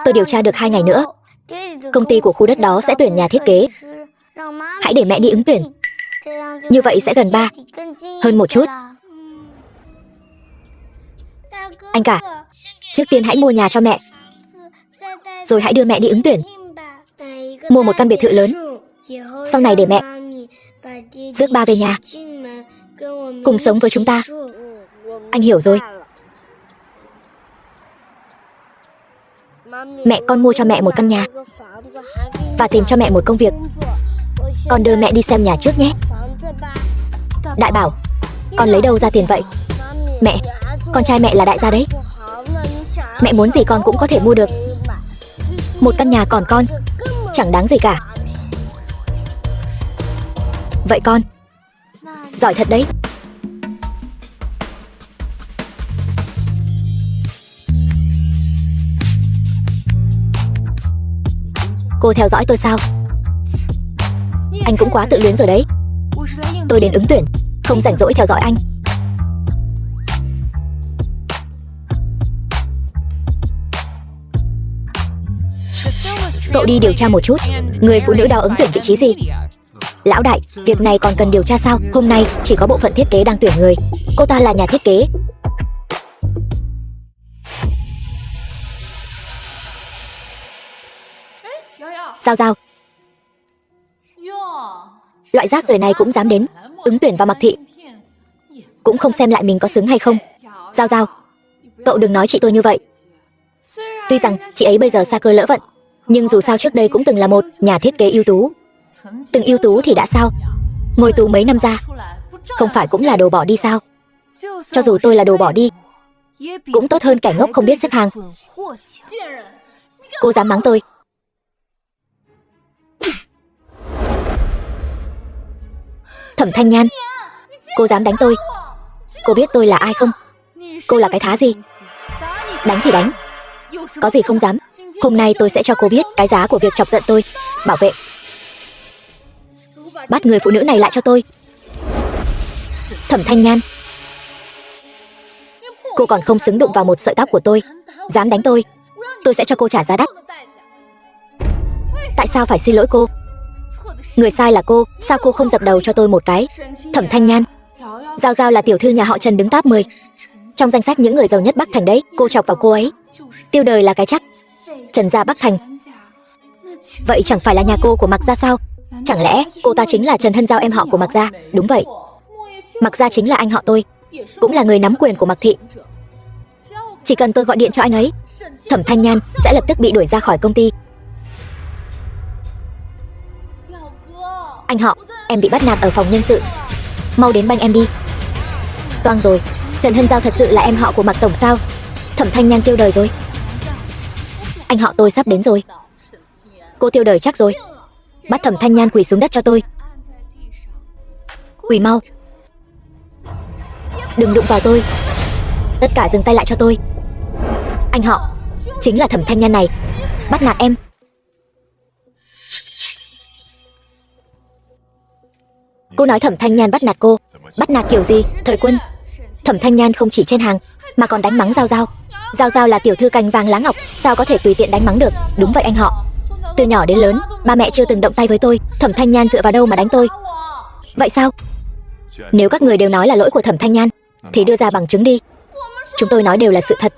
Tôi điều tra được 2 ngày nữa, công ty của khu đất đó sẽ tuyển nhà thiết kế. Hãy để mẹ đi ứng tuyển. Như vậy sẽ gần 3 hơn một chút. Anh cả, trước tiên hãy mua nhà cho mẹ, rồi hãy đưa mẹ đi ứng tuyển. Mua một căn biệt thự lớn, sau này để mẹ rước ba về nhà, cùng sống với chúng ta. Anh hiểu rồi. Mẹ con mua cho mẹ một căn nhà và tìm cho mẹ một công việc. Con đưa mẹ đi xem nhà trước nhé. Đại Bảo, con lấy đâu ra tiền vậy? Mẹ, con trai mẹ là đại gia đấy. Mẹ muốn gì con cũng có thể mua được. Một căn nhà còn con chẳng đáng gì cả. Vậy con giỏi thật đấy. Cô theo dõi tôi sao? Anh cũng quá tự luyến rồi đấy. Tôi đến ứng tuyển, không rảnh rỗi theo dõi anh. Cậu đi điều tra một chút, người phụ nữ đó ứng tuyển vị trí gì? Lão đại, việc này còn cần điều tra sao? Hôm nay chỉ có bộ phận thiết kế đang tuyển người. Cô ta là nhà thiết kế. Giao Giao, loại rác rưởi này cũng dám đến ứng tuyển vào Mạc Thị, cũng không xem lại mình có xứng hay không. Giao Giao, cậu đừng nói chị tôi như vậy. Tuy rằng chị ấy bây giờ xa cơ lỡ vận, nhưng dù sao trước đây cũng từng là một nhà thiết kế ưu tú. Từng ưu tú thì đã sao? Ngồi tù mấy năm ra, không phải cũng là đồ bỏ đi sao? Cho dù tôi là đồ bỏ đi, cũng tốt hơn kẻ ngốc không biết xếp hàng. Cô dám mắng tôi? Thẩm Thanh Nhan, cô dám đánh tôi? Cô biết tôi là ai không? Cô là cái thá gì? Đánh thì đánh, có gì không dám. Hôm nay tôi sẽ cho cô biết cái giá của việc chọc giận tôi. Bảo vệ, bắt người phụ nữ này lại cho tôi. Thẩm Thanh Nhan, cô còn không xứng đụng vào một sợi tóc của tôi. Dám đánh tôi sẽ cho cô trả giá đắt. Tại sao phải xin lỗi cô? Người sai là cô, sao cô không dập đầu cho tôi một cái? Thẩm Thanh Nhan, Giao Giao là tiểu thư nhà họ Trần đứng top 10 trong danh sách những người giàu nhất Bắc Thành đấy. Cô chọc vào cô ấy, tiêu đời là cái chắc. Trần gia Bắc Thành, vậy chẳng phải là nhà cô của Mạc gia sao? Chẳng lẽ cô ta chính là Trần Hân Giao, em họ của Mạc gia? Đúng vậy, Mạc gia chính là anh họ tôi, cũng là người nắm quyền của Mạc Thị. Chỉ cần tôi gọi điện cho anh ấy, Thẩm Thanh Nhan sẽ lập tức bị đuổi ra khỏi công ty. Anh họ, em bị bắt nạt ở phòng nhân sự, mau đến banh em đi. Toang rồi, Trần Hân Giao thật sự là em họ của Mạc tổng sao? Thẩm Thanh Nhan tiêu đời rồi. Anh họ tôi sắp đến rồi. Cô tiêu đời chắc rồi. Bắt Thẩm Thanh Nhan quỳ xuống đất cho tôi. Quỳ mau. Đừng đụng vào tôi. Tất cả dừng tay lại cho tôi. Anh họ, chính là Thẩm Thanh Nhan này, bắt nạt em. Cô nói Thẩm Thanh Nhan bắt nạt cô. Bắt nạt kiểu gì? Thời Quân, Thẩm Thanh Nhan không chỉ trên hàng mà còn đánh mắng Giao Giao. Giao Giao là tiểu thư cành vàng lá ngọc, sao có thể tùy tiện đánh mắng được? Đúng vậy anh họ, từ nhỏ đến lớn ba mẹ chưa từng động tay với tôi. Thẩm Thanh Nhan dựa vào đâu mà đánh tôi? Vậy sao? Nếu các người đều nói là lỗi của Thẩm Thanh Nhan thì đưa ra bằng chứng đi. Chúng tôi nói đều là sự thật,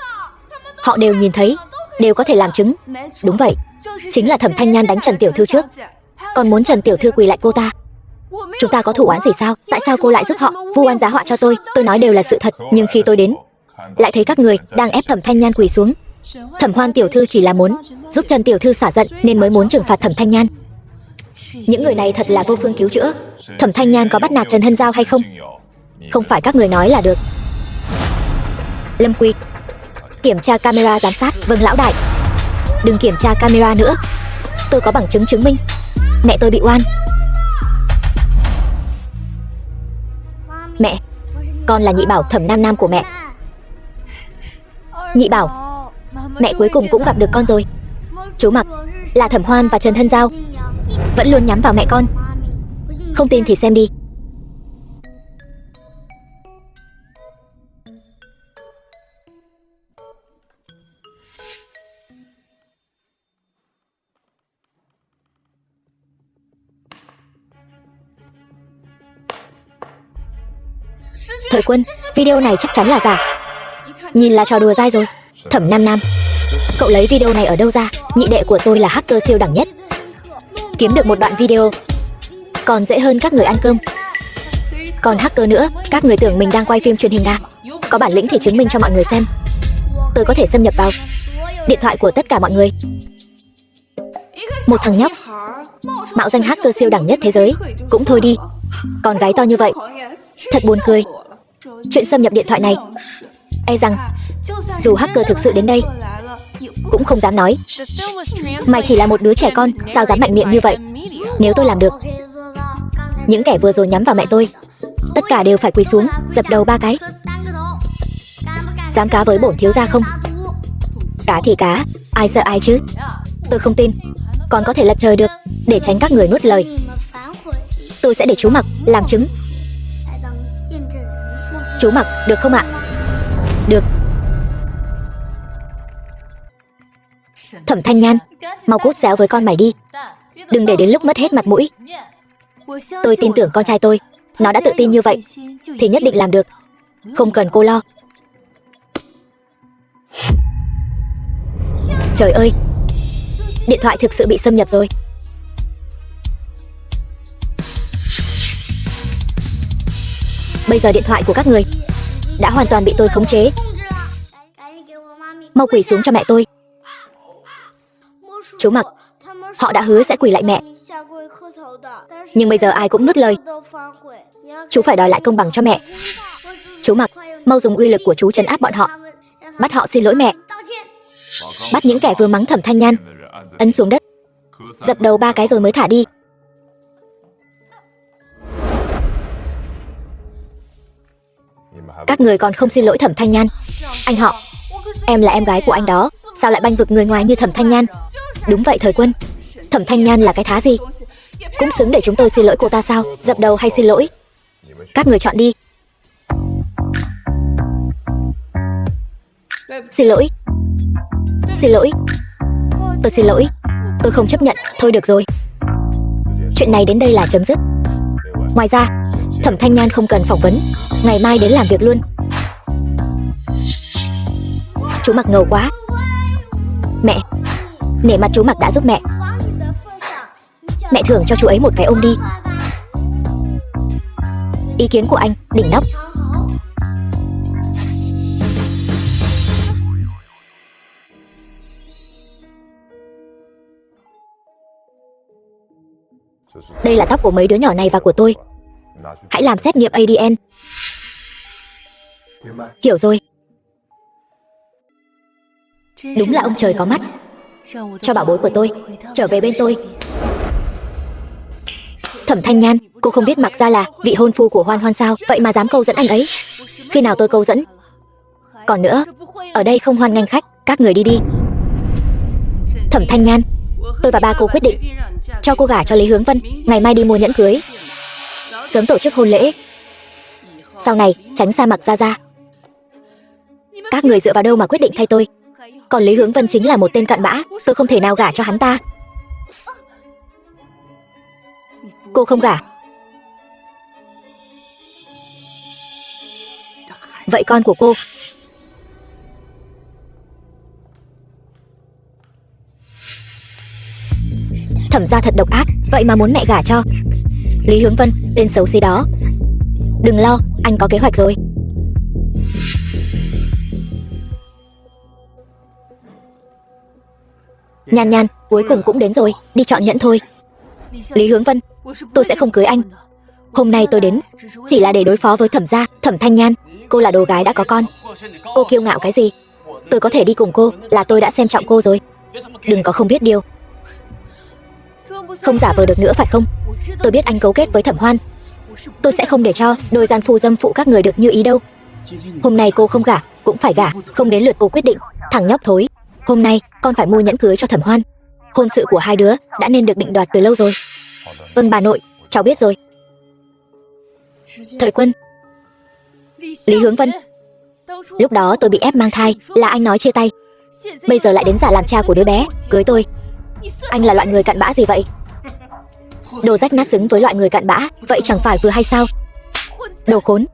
họ đều nhìn thấy, đều có thể làm chứng. Đúng vậy, chính là Thẩm Thanh Nhan đánh Trần tiểu thư trước, còn muốn Trần tiểu thư quỳ lại cô ta. Chúng ta có thủ oán gì sao? Tại sao cô lại giúp họ vu oan giá họa cho tôi? Tôi nói đều là sự thật, nhưng khi tôi đến lại thấy các người đang ép Thẩm Thanh Nhan quỳ xuống. Thẩm Hoan tiểu thư chỉ là muốn giúp Trần tiểu thư xả giận nên mới muốn trừng phạt Thẩm Thanh Nhan. Những người này thật là vô phương cứu chữa. Thẩm Thanh Nhan có bắt nạt Trần Hân Giao hay không? Không phải các người nói là được. Lâm Quy, kiểm tra camera giám sát. Vâng lão đại. Đừng kiểm tra camera nữa, tôi có bằng chứng chứng minh mẹ tôi bị oan. Mẹ, con là Nhị Bảo, Thẩm Nam Nam của mẹ. Nhị Bảo, mẹ cuối cùng cũng gặp được con rồi. Chú Mặc là Thẩm Hoan và Trần Hân Giao, vẫn luôn nhắm vào mẹ con. Không tin thì xem đi. Thời Quân, video này chắc chắn là giả. Nhìn là trò đùa dai rồi. Thẩm Nam Nam, cậu lấy video này ở đâu ra? Nhị đệ của tôi là hacker siêu đẳng nhất. Kiếm được một đoạn video còn dễ hơn các người ăn cơm. Còn hacker nữa, các người tưởng mình đang quay phim truyền hình à? Có bản lĩnh thì chứng minh cho mọi người xem. Tôi có thể xâm nhập vào điện thoại của tất cả mọi người. Một thằng nhóc mạo danh hacker siêu đẳng nhất thế giới cũng thôi đi, còn gái to như vậy, thật buồn cười. Chuyện xâm nhập điện thoại này, e rằng dù hacker thực sự đến đây cũng không dám nói. Mày chỉ là một đứa trẻ con, sao dám mạnh miệng như vậy? Nếu tôi làm được, những kẻ vừa rồi nhắm vào mẹ tôi, tất cả đều phải quỳ xuống, dập đầu 3 cái. Dám cá với bổn thiếu gia không? Cá thì cá, ai sợ ai chứ? Tôi không tin còn có thể lật trời được. Để tránh các người nuốt lời, tôi sẽ để chú Mặc làm chứng. Chú Mặc, được không ạ? Được. Thẩm Thanh Nhan, mau cút xéo với con mày đi, đừng để đến lúc mất hết mặt mũi. Tôi tin tưởng con trai tôi, nó đã tự tin như vậy thì nhất định làm được, không cần cô lo. Trời ơi, điện thoại thực sự bị xâm nhập rồi. Bây giờ điện thoại của các người đã hoàn toàn bị tôi khống chế. Mau quỳ xuống cho mẹ tôi. Chú Mặc, họ đã hứa sẽ quỳ lại mẹ, nhưng bây giờ ai cũng nuốt lời. Chú phải đòi lại công bằng cho mẹ. Chú Mặc, mau dùng uy lực của chú trấn áp bọn họ, bắt họ xin lỗi mẹ. Bắt những kẻ vừa mắng Thẩm Thanh Nhan ấn xuống đất, dập đầu 3 cái rồi mới thả đi. Các người còn không xin lỗi Thẩm Thanh Nhan. Anh họ, em là em gái của anh đó, sao lại banh vực người ngoài như Thẩm Thanh Nhan? Đúng vậy Thời Quân, Thẩm Thanh Nhan là cái thá gì? Cũng xứng để chúng tôi xin lỗi cô ta sao? Dập đầu hay xin lỗi? Các người chọn đi. Xin lỗi. Xin lỗi. Tôi xin lỗi. Tôi không chấp nhận. Thôi được rồi, chuyện này đến đây là chấm dứt. Ngoài ra, Thẩm Thanh Nhan không cần phỏng vấn, ngày mai đến làm việc luôn. Chú Mặc ngầu quá. Mẹ, nể mặt chú Mặc đã giúp mẹ. Mẹ thưởng cho chú ấy một cái ôm đi. Ý kiến của anh, đỉnh nóc. Đây là tóc của mấy đứa nhỏ này và của tôi. Hãy làm xét nghiệm ADN. Hiểu rồi. Đúng là ông trời có mắt, cho bảo bối của tôi trở về bên tôi. Thẩm Thanh Nhan, cô không biết Mặc Gia là vị hôn phu của Hoan Hoan sao? Vậy mà dám câu dẫn anh ấy. Khi nào tôi câu dẫn? Còn nữa, ở đây không hoan nghênh khách, các người đi đi. Thẩm Thanh Nhan, tôi và ba cô quyết định cho cô gả cho Lý Hướng Vân, ngày mai đi mua nhẫn cưới, sớm tổ chức hôn lễ, sau này tránh xa Mặc Gia gia. Các người dựa vào đâu mà quyết định thay tôi? Còn Lý Hướng Vân chính là một tên cặn bã, tôi không thể nào gả cho hắn ta. Cô không gả. Vậy con của cô? Thẩm gia thật độc ác, vậy mà muốn mẹ gả cho Lý Hướng Vân, tên xấu xí đó. Đừng lo, anh có kế hoạch rồi. Nhan Nhan, cuối cùng cũng đến rồi, đi chọn nhẫn thôi. Lý Hướng Vân, tôi sẽ không cưới anh. Hôm nay tôi đến chỉ là để đối phó với Thẩm gia. Thẩm Thanh Nhan, cô là đồ gái đã có con, cô kiêu ngạo cái gì? Tôi có thể đi cùng cô là tôi đã xem trọng cô rồi. Đừng có không biết điều. Không giả vờ được nữa phải không? Tôi biết anh cấu kết với Thẩm Hoan. Tôi sẽ không để cho đôi gian phu dâm phụ các người được như ý đâu. Hôm nay cô không gả cũng phải gả, không đến lượt cô quyết định. Thằng nhóc thối, hôm nay con phải mua nhẫn cưới cho Thẩm Hoan. Hôn sự của hai đứa đã nên được định đoạt từ lâu rồi. Vâng bà nội, cháu biết rồi. Thời Quân, Lý Hướng Vân, lúc đó tôi bị ép mang thai, là anh nói chia tay. Bây giờ lại đến giả làm cha của đứa bé, cưới tôi. Anh là loại người cặn bã gì vậy? Đồ rách nát xứng với loại người cặn bã, vậy chẳng phải vừa hay sao? Đồ khốn.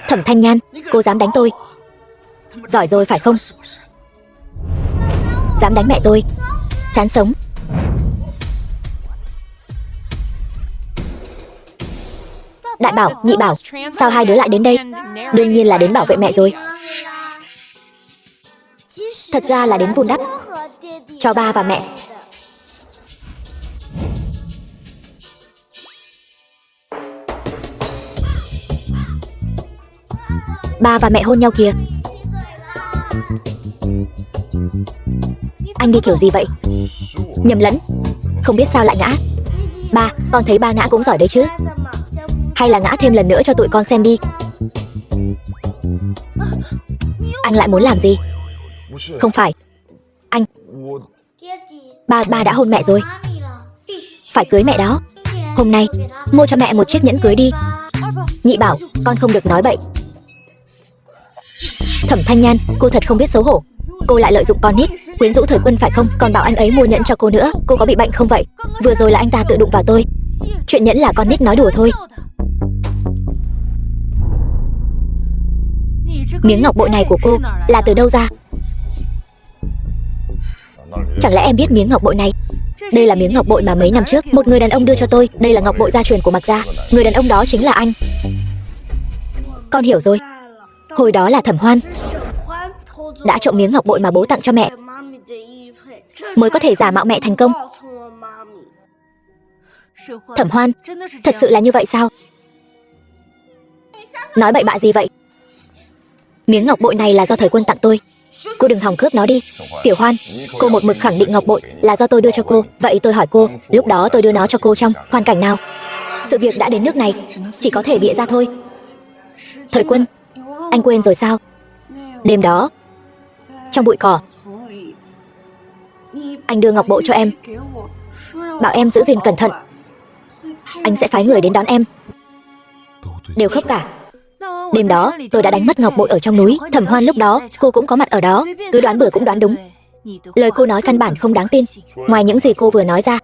Thẩm Thanh Nhan, cô dám đánh tôi. Giỏi rồi phải không? Dám đánh mẹ tôi, chán sống. Đại Bảo, Nhị Bảo, sao hai đứa lại đến đây? Đương nhiên là đến bảo vệ mẹ rồi. Thật ra là đến vun đắp cho ba và mẹ. Ba và mẹ hôn nhau kìa. Anh đi kiểu gì vậy? Nhầm lẫn, không biết sao lại ngã. Ba, con thấy ba ngã cũng giỏi đấy chứ. Hay là ngã thêm lần nữa cho tụi con xem đi. Anh lại muốn làm gì? Không phải, anh. Ba đã hôn mẹ rồi. Phải cưới mẹ đó. Hôm nay, mua cho mẹ một chiếc nhẫn cưới đi. Nhị Bảo, con không được nói bậy. Thẩm Thanh Nhan, cô thật không biết xấu hổ. Cô lại lợi dụng con nít, quyến rũ Thời Quân phải không? Còn bảo anh ấy mua nhẫn cho cô nữa. Cô có bị bệnh không vậy? Vừa rồi là anh ta tự đụng vào tôi. Chuyện nhẫn là con nít nói đùa thôi. Miếng ngọc bội này của cô là từ đâu ra? Chẳng lẽ em biết miếng ngọc bội này? Đây là miếng ngọc bội mà mấy năm trước một người đàn ông đưa cho tôi. Đây là ngọc bội gia truyền của Mạc gia. Người đàn ông đó chính là anh. Con hiểu rồi. Hồi đó là Thẩm Hoan đã trộm miếng ngọc bội mà bố tặng cho mẹ, mới có thể giả mạo mẹ thành công. Thẩm Hoan, thật sự là như vậy sao? Nói bậy bạ gì vậy? Miếng ngọc bội này là do Thời Quân tặng tôi. Cô đừng hòng cướp nó đi. Tiểu Hoan, cô một mực khẳng định ngọc bội là do tôi đưa cho cô. Vậy tôi hỏi cô, lúc đó tôi đưa nó cho cô trong hoàn cảnh nào? Sự việc đã đến nước này, chỉ có thể bịa ra thôi. Thời Quân, anh quên rồi sao? Đêm đó, trong bụi cỏ, anh đưa ngọc bội cho em, bảo em giữ gìn cẩn thận. Anh sẽ phái người đến đón em. Đều khớp cả. Đêm đó, tôi đã đánh mất ngọc bội ở trong núi. Thẩm Hoan lúc đó, cô cũng có mặt ở đó. Cứ đoán bừa cũng đoán đúng. Lời cô nói căn bản không đáng tin. Ngoài những gì cô vừa nói ra,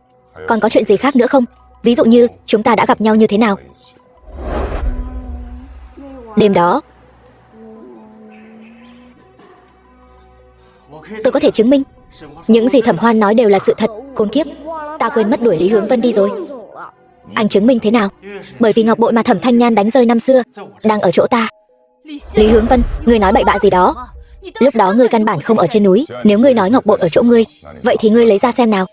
còn có chuyện gì khác nữa không? Ví dụ như, chúng ta đã gặp nhau như thế nào? Đêm đó, tôi có thể chứng minh những gì Thẩm Hoan nói đều là sự thật. Khốn kiếp, ta quên mất đuổi Lý Hướng Vân đi rồi. Anh chứng minh thế nào? Bởi vì ngọc bội mà Thẩm Thanh Nhan đánh rơi năm xưa đang ở chỗ ta. Lý Hướng Vân, ngươi nói bậy bạ gì đó? Lúc đó ngươi căn bản không ở trên núi. Nếu ngươi nói ngọc bội ở chỗ ngươi, vậy thì ngươi lấy ra xem nào.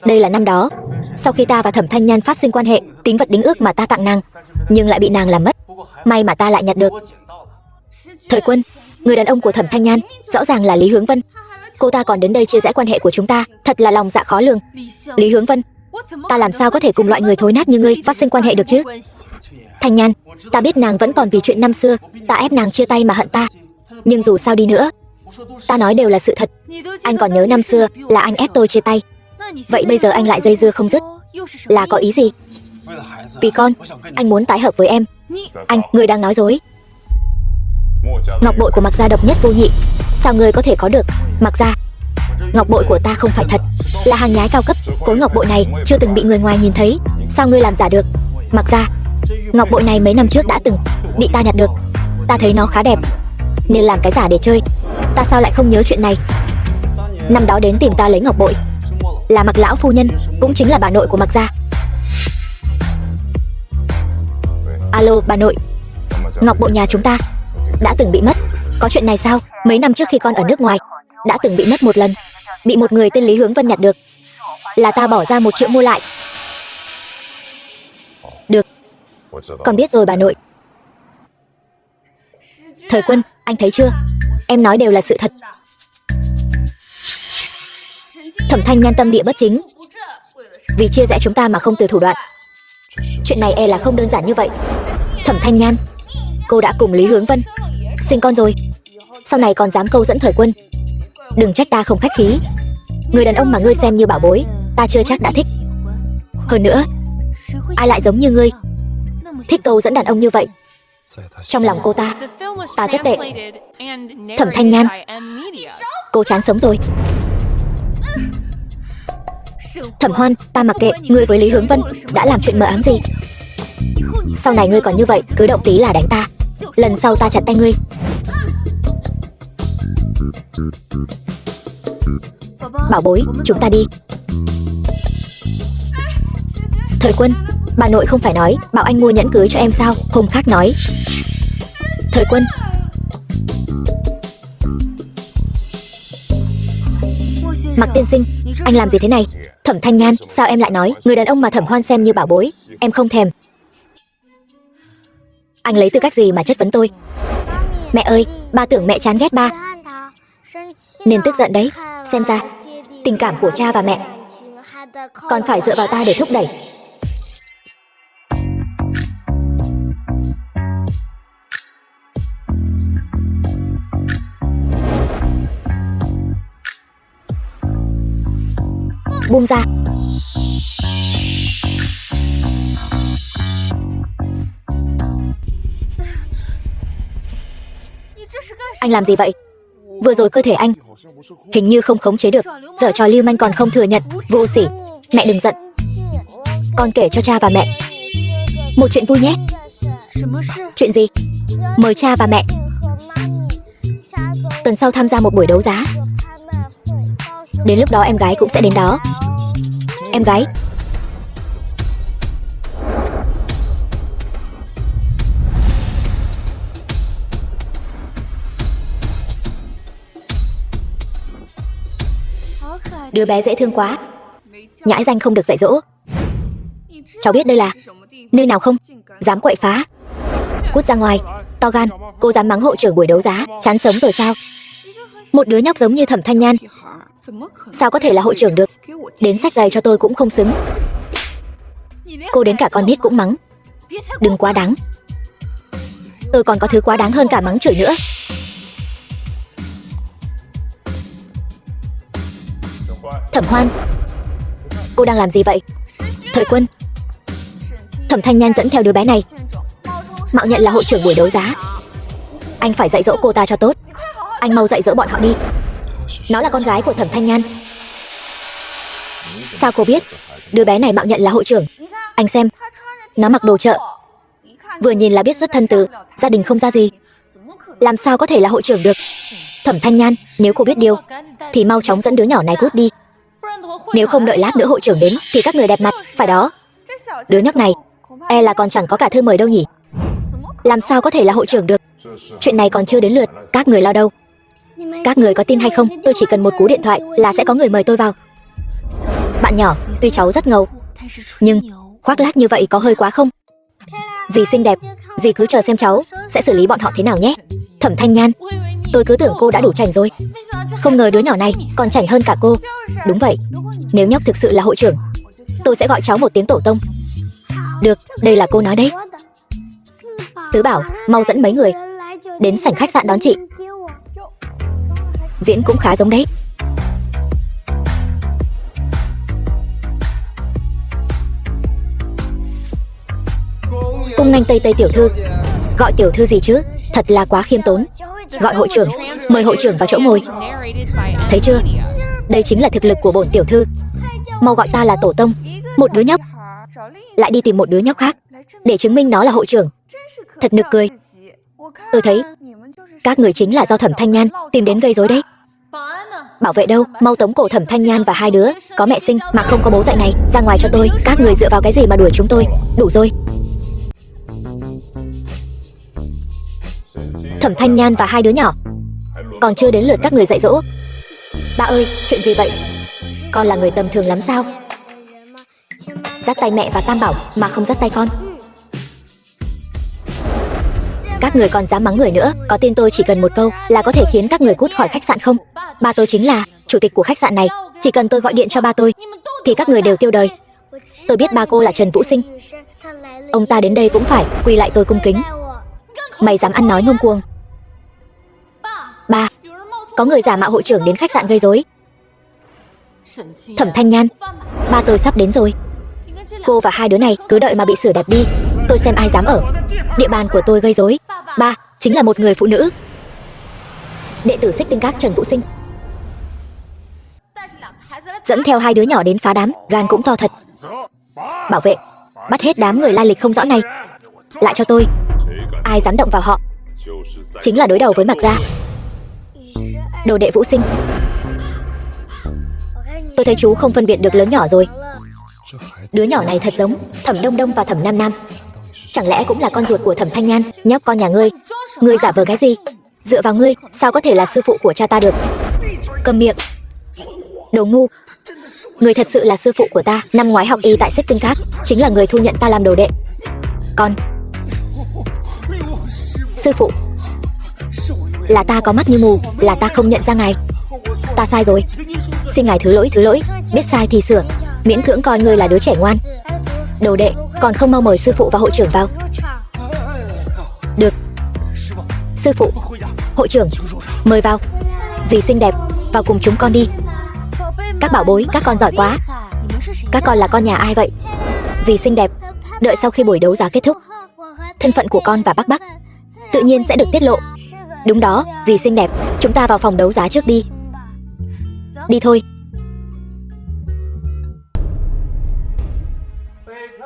Đây là năm đó, sau khi ta và Thẩm Thanh Nhan phát sinh quan hệ, tín vật đính ước mà ta tặng nàng, nhưng lại bị nàng làm mất. May mà ta lại nhặt được. Thời Quân, người đàn ông của Thẩm Thanh Nhan rõ ràng là Lý Hướng Vân. Cô ta còn đến đây chia rẽ quan hệ của chúng ta, thật là lòng dạ khó lường. Lý Hướng Vân, ta làm sao có thể cùng loại người thối nát như ngươi phát sinh quan hệ được chứ? Thanh Nhan, ta biết nàng vẫn còn vì chuyện năm xưa ta ép nàng chia tay mà hận ta, nhưng dù sao đi nữa, ta nói đều là sự thật. Anh còn nhớ năm xưa là anh ép tôi chia tay. Vậy bây giờ anh lại dây dưa không dứt, là có ý gì? Vì con, anh muốn tái hợp với em. Anh, người đang nói dối. Ngọc bội của Mạc gia độc nhất vô nhị, sao ngươi có thể có được? Mạc gia, ngọc bội của ta không phải thật, là hàng nhái cao cấp. Khối ngọc bội này chưa từng bị người ngoài nhìn thấy, sao ngươi làm giả được? Mạc gia, ngọc bội này mấy năm trước đã từng bị ta nhặt được. Ta thấy nó khá đẹp, nên làm cái giả để chơi. Ta sao lại không nhớ chuyện này? Năm đó đến tìm ta lấy ngọc bội là Mạc lão phu nhân, cũng chính là bà nội của Mạc gia. Alo, bà nội, ngọc bội nhà chúng ta đã từng bị mất. Có chuyện này sao? Mấy năm trước khi con ở nước ngoài đã từng bị mất một lần, bị một người tên Lý Hướng Vân nhặt được. Là ta bỏ ra 1 triệu mua lại. Được, con biết rồi bà nội. Thời Quân, anh thấy chưa? Em nói đều là sự thật. Thẩm Thanh Nhan tâm địa bất chính, vì chia rẽ chúng ta mà không từ thủ đoạn. Chuyện này e là không đơn giản như vậy. Thẩm Thanh Nhan, cô đã cùng Lý Hướng Vân sinh con rồi, sau này còn dám câu dẫn Thời Quân. Đừng trách ta không khách khí. Người đàn ông mà ngươi xem như bảo bối, ta chưa chắc đã thích. Hơn nữa, ai lại giống như ngươi, thích câu dẫn đàn ông như vậy? Trong lòng cô ta rất tệ. Thẩm Thanh Nhan, cô chán sống rồi. Thẩm Hoan, ta mặc kệ ngươi với Lý Hướng Vân đã làm chuyện mờ ám gì. Sau này ngươi còn như vậy, cứ động tí là đánh ta. Lần sau ta chặt tay ngươi. Bảo bối, chúng ta đi. Thời Quân, bà nội không phải nói bảo anh mua nhẫn cưới cho em sao? Hôm khác nói. Thời Quân. Mạc tiên sinh, anh làm gì thế này? Thẩm Thanh Nhan, sao em lại nói người đàn ông mà Thẩm Hoan xem như bảo bối em không thèm? Anh lấy tư cách gì mà chất vấn tôi? Mẹ ơi, ba tưởng mẹ chán ghét ba nên tức giận đấy. Xem ra tình cảm của cha và mẹ còn phải dựa vào ta để thúc đẩy. Buông ra. Anh làm gì vậy? Vừa rồi cơ thể anh hình như không khống chế được, giở trò lưu manh còn không thừa nhận, vô sỉ. Mẹ đừng giận, con kể cho cha và mẹ một chuyện vui nhé. Chuyện gì? Mời cha và mẹ tuần sau tham gia một buổi đấu giá. Đến lúc đó em gái cũng sẽ đến đó. Em gái? Đứa bé dễ thương quá, nhãi danh không được dạy dỗ. Cháu biết đây là nơi nào không? Dám quậy phá, cút ra ngoài. To gan, cô dám mắng hội trưởng buổi đấu giá, chán sống rồi sao? Một đứa nhóc giống như Thẩm Thanh Nhan sao có thể là hội trưởng được? Đến xách giày cho tôi cũng không xứng. Cô đến cả con nít cũng mắng. Đừng quá đáng. Tôi còn có thứ quá đáng hơn cả mắng chửi nữa. Thẩm Hoan, cô đang làm gì vậy? Thời Quân. Thẩm Thanh Nhan dẫn theo đứa bé này mạo nhận là hội trưởng buổi đấu giá. Anh phải dạy dỗ cô ta cho tốt. Anh mau dạy dỗ bọn họ đi. Nó là con gái của Thẩm Thanh Nhan. Sao cô biết đứa bé này mạo nhận là hội trưởng? Anh xem, nó mặc đồ chợ, vừa nhìn là biết xuất thân từ gia đình không ra gì. Làm sao có thể là hội trưởng được? Thẩm Thanh Nhan, nếu cô biết điều thì mau chóng dẫn đứa nhỏ này cút đi. Nếu không đợi lát nữa hội trưởng đến thì các người đẹp mặt. Phải đó, đứa nhóc này e là còn chẳng có cả thư mời đâu nhỉ. Làm sao có thể là hội trưởng được? Chuyện này còn chưa đến lượt các người lo đâu. Các người có tin hay không, tôi chỉ cần một cú điện thoại là sẽ có người mời tôi vào. Bạn nhỏ, tuy cháu rất ngầu nhưng khoác lác như vậy có hơi quá không? Dì xinh đẹp, dì cứ chờ xem cháu sẽ xử lý bọn họ thế nào nhé. Thẩm Thanh Nhan, tôi cứ tưởng cô đã đủ chảnh rồi, không ngờ đứa nhỏ này còn chảnh hơn cả cô. Đúng vậy, nếu nhóc thực sự là hội trưởng tôi sẽ gọi cháu một tiếng tổ tông. Được, đây là cô nói đấy. Tứ Bảo, mau dẫn mấy người đến sảnh khách sạn đón chị. Diễn cũng khá giống đấy. Cung nghênh Tây Tây tiểu thư. Gọi tiểu thư gì chứ, thật là quá khiêm tốn. Gọi hội trưởng, mời hội trưởng vào chỗ ngồi. Thấy chưa, đây chính là thực lực của bổn tiểu thư. Mau gọi ta là tổ tông. Một đứa nhóc lại đi tìm một đứa nhóc khác để chứng minh nó là hội trưởng. Thật nực cười. Tôi thấy các người chính là do Thẩm Thanh Nhan tìm đến gây rối đấy. Bảo vệ đâu, mau tống cổ Thẩm Thanh Nhan và hai đứa có mẹ sinh mà không có bố dạy này ra ngoài cho tôi. Các người dựa vào cái gì mà đuổi chúng tôi? Đủ rồi. Thẩm Thanh Nhan và hai đứa nhỏ còn chưa đến lượt các người dạy dỗ. Ba ơi, chuyện gì vậy? Con là người tầm thường lắm sao? Dắt tay mẹ và Tam Bảo mà không dắt tay con. Các người còn dám mắng người nữa. Có tin tôi chỉ cần một câu là có thể khiến các người cút khỏi khách sạn không? Ba tôi chính là chủ tịch của khách sạn này. Chỉ cần tôi gọi điện cho ba tôi thì các người đều tiêu đời. Tôi biết ba cô là Trần Vũ Sinh, ông ta đến đây cũng phải quỳ lại tôi cung kính. Mày dám ăn nói ngông cuồng? Ba, có người giả mạo hội trưởng đến khách sạn gây rối. Thẩm Thanh Nhan, ba tôi sắp đến rồi. Cô và hai đứa này cứ đợi mà bị sửa đẹp đi. Tôi xem ai dám ở địa bàn của tôi gây rối. Ba, chính là một người phụ nữ, đệ tử Xích Tinh Các Trần Vũ Sinh. dẫn theo 2 đứa nhỏ đến phá đám, gan cũng to thật. Bảo vệ, bắt hết đám người lai lịch không rõ này. Lại cho tôi. Ai dám động vào họ chính là đối đầu với Mạc Gia. Đồ đệ Vũ Sinh, tôi thấy chú không phân biệt được lớn nhỏ rồi. Đứa nhỏ này thật giống Thẩm Đông Đông và Thẩm Nam Nam. Chẳng lẽ cũng là con ruột của Thẩm Thanh Nhan? Nhóc con nhà ngươi giả vờ cái gì? Dựa vào ngươi, sao có thể là sư phụ của cha ta được? Cầm miệng. Đồ ngu. Người thật sự là sư phụ của ta, năm ngoái học y tại Xích Tinh Các, chính là người thu nhận ta làm đồ đệ. Con sư phụ, là ta có mắt như mù, là ta không nhận ra ngài. Ta sai rồi, xin ngài thứ lỗi, biết sai thì sửa, miễn cưỡng coi ngươi là đứa trẻ ngoan. Đồ đệ, còn không mau mời sư phụ và hội trưởng vào. Được. Sư phụ, hội trưởng, mời vào. Dì xinh đẹp, vào cùng chúng con đi. Các bảo bối, các con giỏi quá. Các con là con nhà ai vậy? Dì xinh đẹp, đợi sau khi buổi đấu giá kết thúc, thân phận của con và Bắc Bắc tự nhiên sẽ được tiết lộ. Đúng đó, dì xinh đẹp, chúng ta vào phòng đấu giá trước đi. Đi thôi.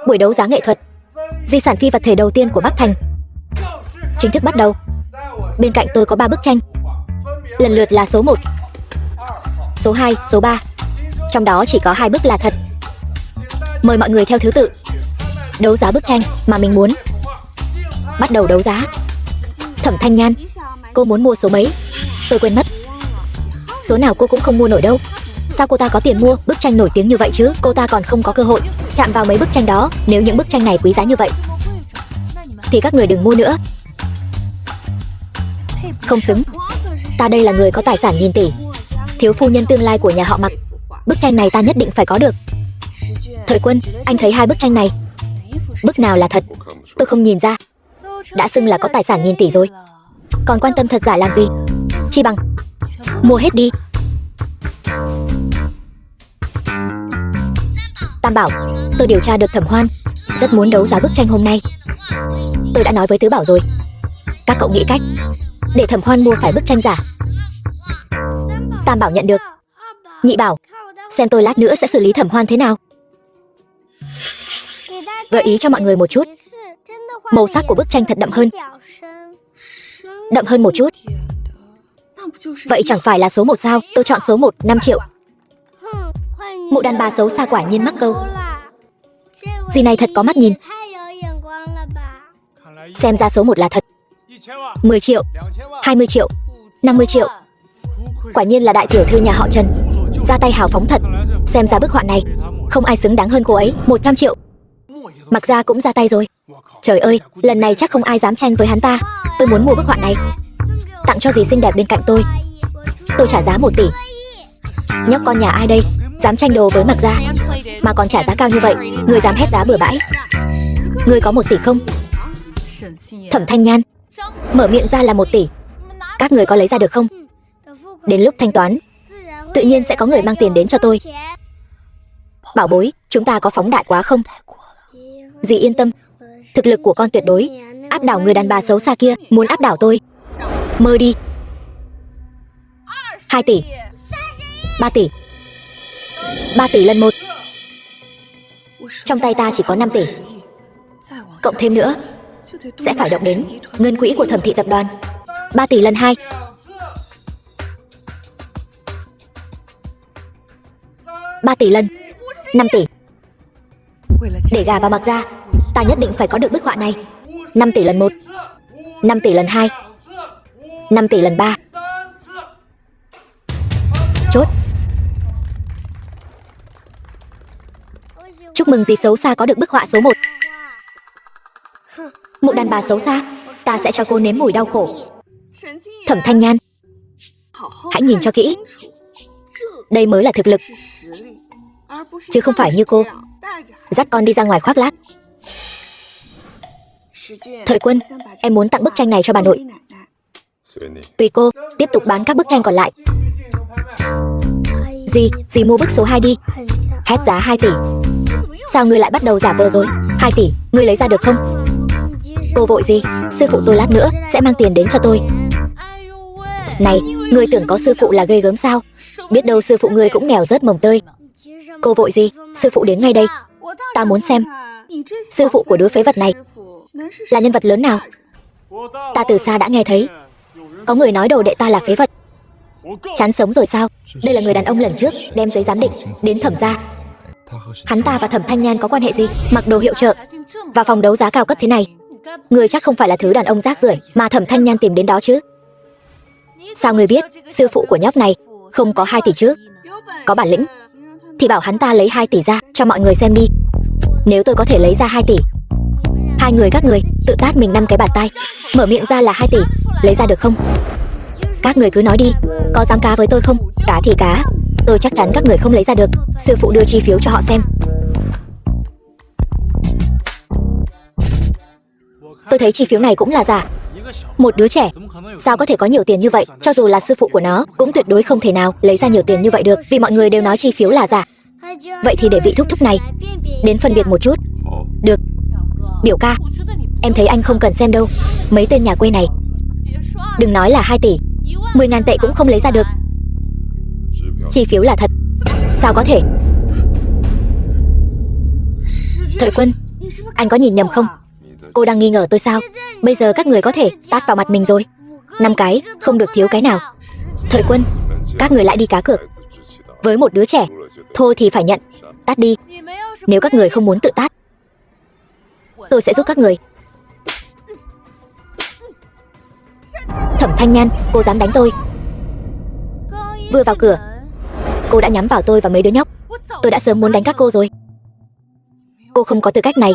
Buổi đấu giá nghệ thuật di sản phi vật thể đầu tiên của Bắc Thành chính thức bắt đầu. Bên cạnh tôi có 3 bức tranh, lần lượt là số 1, số 2, số 3. Trong đó chỉ có 2 bức là thật. Mời mọi người theo thứ tự đấu giá bức tranh mà mình muốn. Bắt đầu đấu giá. Thẩm Thanh Nhan, cô muốn mua số mấy? Tôi quên mất. Số nào cô cũng không mua nổi đâu. Sao cô ta có tiền mua bức tranh nổi tiếng như vậy chứ? Cô ta còn không có cơ hội chạm vào mấy bức tranh đó. Nếu những bức tranh này quý giá như vậy thì các người đừng mua nữa. Không xứng. Ta đây là người có tài sản nghìn tỷ, thiếu phu nhân tương lai của nhà họ Mạc. Bức tranh này ta nhất định phải có được. Thời Quân, anh thấy 2 bức tranh này, bức nào là thật? Tôi không nhìn ra. Đã xưng là có tài sản nghìn tỷ rồi, còn quan tâm thật giả làm gì? Chi bằng mua hết đi. Tam Bảo, tôi điều tra được Thẩm Hoan rất muốn đấu giá bức tranh hôm nay. Tôi đã nói với Tứ Bảo rồi, các cậu nghĩ cách để Thẩm Hoan mua phải bức tranh giả. Tam Bảo nhận được. Nhị Bảo, xem tôi lát nữa sẽ xử lý Thẩm Hoan thế nào. Gợi ý cho mọi người một chút, màu sắc của bức tranh thật đậm hơn một chút. Vậy chẳng phải là số 1 sao? Tôi chọn số 1, 5 triệu. Mụ đàn bà xấu xa quả nhiên mắc câu. Dì này thật có mắt nhìn. Xem ra số 1 là thật. 10 triệu, 20 triệu, 50 triệu. Quả nhiên là đại tiểu thư nhà họ Trần, ra tay hào phóng thật. Xem ra bức họa này không ai xứng đáng hơn cô ấy. 100 triệu. Mặc ra cũng ra tay rồi. Trời ơi, lần này chắc không ai dám tranh với hắn ta. Tôi muốn mua bức họa này, tặng cho dì xinh đẹp bên cạnh tôi. Tôi trả giá 1 tỷ. Nhóc con nhà ai đây, dám tranh đồ với Mạc Gia mà còn trả giá cao như vậy? Người dám hét giá bừa bãi. Người có 1 tỷ không? Thẩm Thanh Nhan mở miệng ra là 1 tỷ. Các người có lấy ra được không? Đến lúc thanh toán, tự nhiên sẽ có người mang tiền đến cho tôi. Bảo bối, chúng ta có phóng đại quá không? Dì yên tâm, thực lực của con tuyệt đối áp đảo người đàn bà xấu xa kia. Muốn áp đảo tôi? Mơ đi. 2 tỷ, 3 tỷ, 3 tỷ lần 1. Trong tay ta chỉ có 5 tỷ, cộng thêm nữa sẽ phải động đến ngân quỹ của Thẩm thị tập đoàn. 3 tỷ lần 2, 3 tỷ lần 5 tỷ. Để gà vào Mạc Gia, ta nhất định phải có được bức họa này. 5 tỷ lần 1, 5 tỷ lần 2, 5 tỷ lần 3. Chốt. Chúc mừng dì xấu xa có được bức họa số 1. Mụ đàn bà xấu xa, ta sẽ cho cô nếm mùi đau khổ. Thẩm Thanh Nhan, hãy nhìn cho kỹ. Đây mới là thực lực, chứ không phải như cô dắt con đi ra ngoài khoác lác. Thời Quân, em muốn tặng bức tranh này cho bà nội. Tùy cô, tiếp tục bán các bức tranh còn lại. Dì mua bức số 2 đi. Hét giá 2 tỷ. Sao ngươi lại bắt đầu giả vờ rồi? 2 tỷ, ngươi lấy ra được không? Cô vội gì? Sư phụ tôi lát nữa sẽ mang tiền đến cho tôi. Này, ngươi tưởng có sư phụ là ghê gớm sao? Biết đâu sư phụ ngươi cũng nghèo rớt mồng tơi. Cô vội gì? Sư phụ đến ngay đây. Ta muốn xem sư phụ của đứa phế vật này là nhân vật lớn nào. Ta từ xa đã nghe thấy có người nói đồ đệ ta là phế vật. Chán sống rồi sao? Đây là người đàn ông lần trước đem giấy giám định đến Thẩm gia. Hắn ta và Thẩm Thanh Nhan có quan hệ gì? Mặc đồ hiệu trợ vào phòng đấu giá cao cấp thế này, người chắc không phải là thứ đàn ông rác rưởi mà Thẩm Thanh Nhan tìm đến đó chứ? Sao người biết sư phụ của nhóc này không có 2 tỷ chứ? Có bản lĩnh thì bảo hắn ta lấy 2 tỷ ra cho mọi người xem đi. Nếu tôi có thể lấy ra 2 tỷ, hai người các người tự tát mình 5 cái bạt tai, mở miệng ra là 2 tỷ, lấy ra được không? Các người cứ nói đi, có dám cá với tôi không? Cá thì cá, tôi chắc chắn các người không lấy ra được. Sư phụ đưa chi phiếu cho họ xem. Tôi thấy chi phiếu này cũng là giả. Một đứa trẻ sao có thể có nhiều tiền như vậy? Cho dù là sư phụ của nó cũng tuyệt đối không thể nào lấy ra nhiều tiền như vậy được, vì mọi người đều nói chi phiếu là giả. Vậy thì để vị thúc thúc này đến phân biệt một chút. Được. Biểu ca, em thấy anh không cần xem đâu. Mấy tên nhà quê này, đừng nói là 2 tỷ, 10.000 tệ cũng không lấy ra được. Chi phiếu là thật. Sao có thể? Thời Quân, anh có nhìn nhầm không? Cô đang nghi ngờ tôi sao? Bây giờ các người có thể tát vào mặt mình rồi. 5 cái, không được thiếu cái nào. Thời Quân, các người lại đi cá cược với một đứa trẻ. Thôi thì phải nhận. Tát đi. Nếu các người không muốn tự tát, tôi sẽ giúp các người. Thẩm Thanh Nhan, cô dám đánh tôi? Vừa vào cửa, cô đã nhắm vào tôi và mấy đứa nhóc. Tôi đã sớm muốn đánh các cô rồi. Cô không có tư cách này.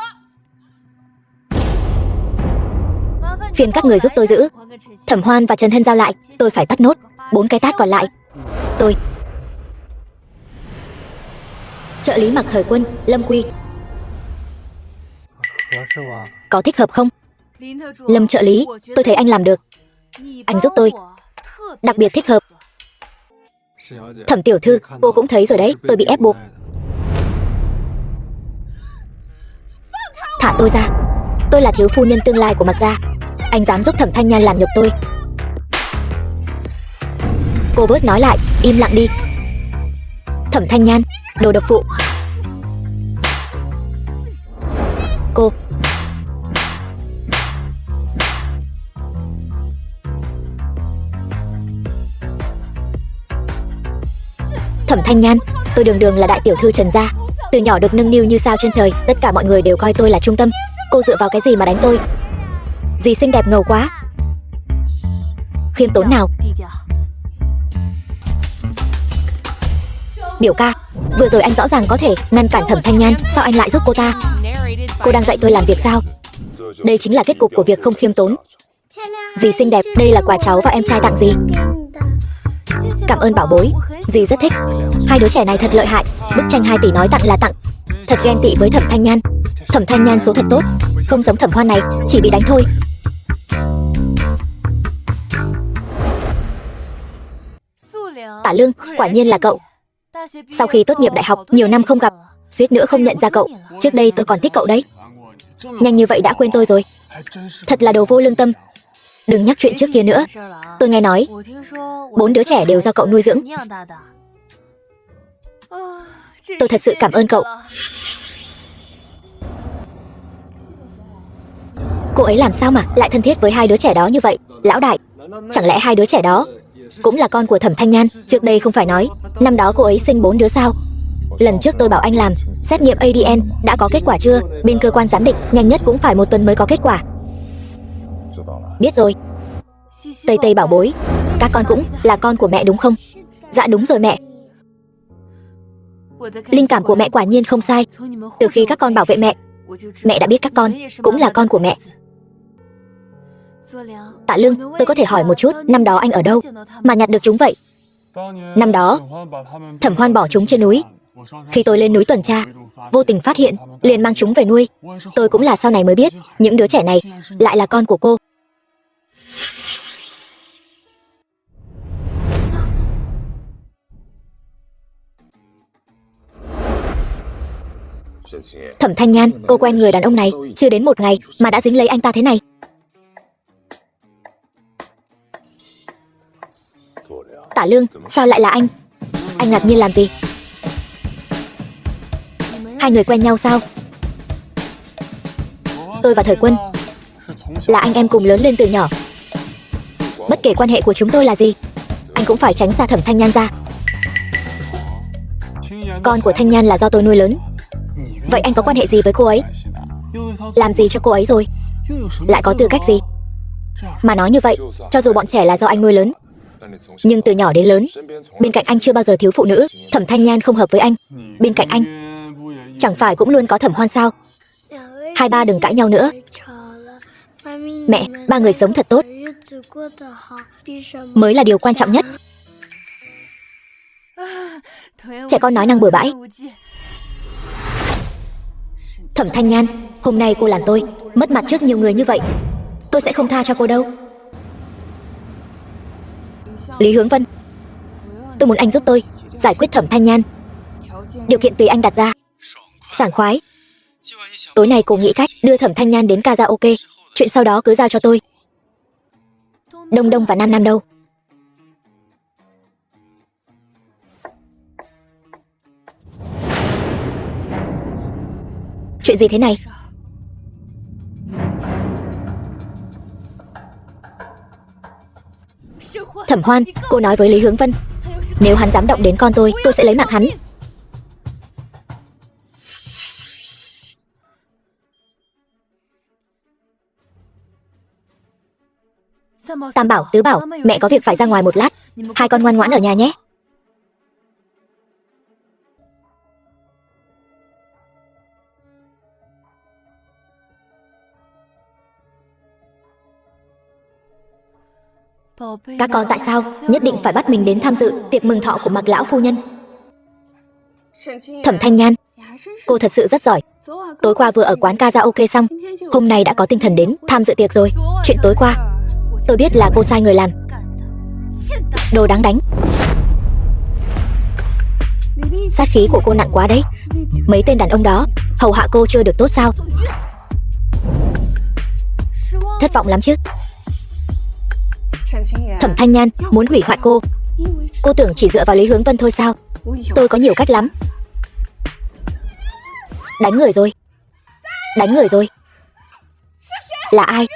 Phiền các người giúp tôi giữ Thẩm Hoan và Trần Hân giao lại. Tôi phải tát nốt 4 cái tát còn lại. Tôi trợ lý Mặc Thời Quân, Lâm Quy, có thích hợp không? Lâm trợ lý, tôi thấy anh làm được. Anh giúp tôi đặc biệt thích hợp. Thẩm tiểu thư, cô cũng thấy rồi đấy, tôi bị ép buộc. Thả tôi ra. Tôi là thiếu phu nhân tương lai của Mặc gia. Anh dám giúp Thẩm Thanh Nhan làm nhục tôi? Cô bớt nói lại, im lặng đi. Thẩm Thanh Nhan, đồ độc phụ. Cô Thẩm Thanh Nhan, tôi đường đường là đại tiểu thư Trần gia, từ nhỏ được nâng niu như sao trên trời, tất cả mọi người đều coi tôi là trung tâm. Cô dựa vào cái gì mà đánh tôi? Dì xinh đẹp ngầu quá. Khiêm tốn nào. Biểu ca, vừa rồi anh rõ ràng có thể ngăn cản Thẩm Thanh Nhan, sao anh lại giúp cô ta? Cô đang dạy tôi làm việc sao? Đây chính là kết cục của việc không khiêm tốn. Dì xinh đẹp, đây là quà cháu và em trai tặng dì. Cảm ơn bảo bối, dì rất thích. Hai đứa trẻ này thật lợi hại. Bức tranh 2 tỷ nói tặng là tặng. Thật ghen tị với Thẩm Thanh Nhan. Thẩm Thanh Nhan số thật tốt, không giống Thẩm Hoan này, chỉ bị đánh thôi. Tả Lương, quả nhiên là cậu. Sau khi tốt nghiệp đại học, nhiều năm không gặp, suýt nữa không nhận ra cậu. Trước đây tôi còn thích cậu đấy. Nhanh như vậy đã quên tôi rồi. Thật là đồ vô lương tâm. Đừng nhắc chuyện trước kia nữa. Tôi nghe nói 4 đứa trẻ đều do cậu nuôi dưỡng. Tôi thật sự cảm ơn cậu. Cô ấy làm sao mà lại thân thiết với 2 đứa trẻ đó như vậy? Lão đại, chẳng lẽ 2 đứa trẻ đó cũng là con của Thẩm Thanh Nhan? Trước đây không phải nói năm đó cô ấy sinh 4 đứa sao? Lần trước tôi bảo anh làm xét nghiệm ADN, đã có kết quả chưa? Bên cơ quan giám định nhanh nhất cũng phải 1 tuần mới có kết quả. Biết rồi. Tây Tây bảo bối, các con cũng là con của mẹ đúng không? Dạ đúng rồi mẹ. Linh cảm của mẹ quả nhiên không sai. Từ khi các con bảo vệ mẹ, mẹ đã biết các con cũng là con của mẹ. Tạ Lương, tôi có thể hỏi một chút, năm đó anh ở đâu mà nhặt được chúng vậy? Năm đó, Thẩm Hoan bỏ chúng trên núi. Khi tôi lên núi tuần tra, vô tình phát hiện, liền mang chúng về nuôi. Tôi cũng là sau này mới biết, những đứa trẻ này lại là con của cô. Thẩm Thanh Nhan, cô quen người đàn ông này chưa đến 1 ngày mà đã dính lấy anh ta thế này. Tả Lương, sao lại là anh? Anh ngạc nhiên làm gì? Hai người quen nhau sao? Tôi và Thời Quân là anh em cùng lớn lên từ nhỏ. Bất kể quan hệ của chúng tôi là gì, anh cũng phải tránh xa Thẩm Thanh Nhan ra. Con của Thanh Nhan là do tôi nuôi lớn. Vậy anh có quan hệ gì với cô ấy? Làm gì cho cô ấy rồi? Lại có tư cách gì mà nói như vậy? Cho dù bọn trẻ là do anh nuôi lớn, nhưng từ nhỏ đến lớn, bên cạnh anh chưa bao giờ thiếu phụ nữ. Thẩm Thanh Nhan không hợp với anh, bên cạnh anh chẳng phải cũng luôn có Thẩm Hoan sao? Hai ba đừng cãi nhau nữa. Mẹ, ba người sống thật tốt mới là điều quan trọng nhất. Trẻ con nói năng bừa bãi. Thẩm Thanh Nhan, hôm nay cô làm tôi mất mặt trước nhiều người như vậy. Tôi sẽ không tha cho cô đâu. Lý Hướng Vân, tôi muốn anh giúp tôi giải quyết Thẩm Thanh Nhan. Điều kiện tùy anh đặt ra. Sảng khoái. Tối nay cô nghĩ cách đưa Thẩm Thanh Nhan đến karaoke. Chuyện sau đó cứ giao cho tôi. Đông Đông và Nam Nam đâu? Chuyện gì thế này? Thẩm Hoan, cô nói với Lý Hướng Vân, nếu hắn dám động đến con tôi sẽ lấy mạng hắn. Tam bảo, tứ bảo, mẹ có việc phải ra ngoài một lát. Hai con ngoan ngoãn ở nhà nhé. Các con tại sao nhất định phải bắt mình đến tham dự tiệc mừng thọ của Mạc lão phu nhân? Thẩm Thanh Nhan, cô thật sự rất giỏi. Tối qua vừa ở quán karaoke xong, hôm nay đã có tinh thần đến tham dự tiệc rồi. Chuyện tối qua, tôi biết là cô sai người làm. Đồ đáng đánh. Sát khí của cô nặng quá đấy. Mấy tên đàn ông đó hầu hạ cô chưa được tốt sao? Thất vọng lắm chứ. Thẩm Thanh Nhan muốn hủy hoại cô. Cô tưởng chỉ dựa vào Lý Hướng Vân thôi sao? Tôi có nhiều cách lắm. Đánh người rồi. Đánh người rồi. Là ai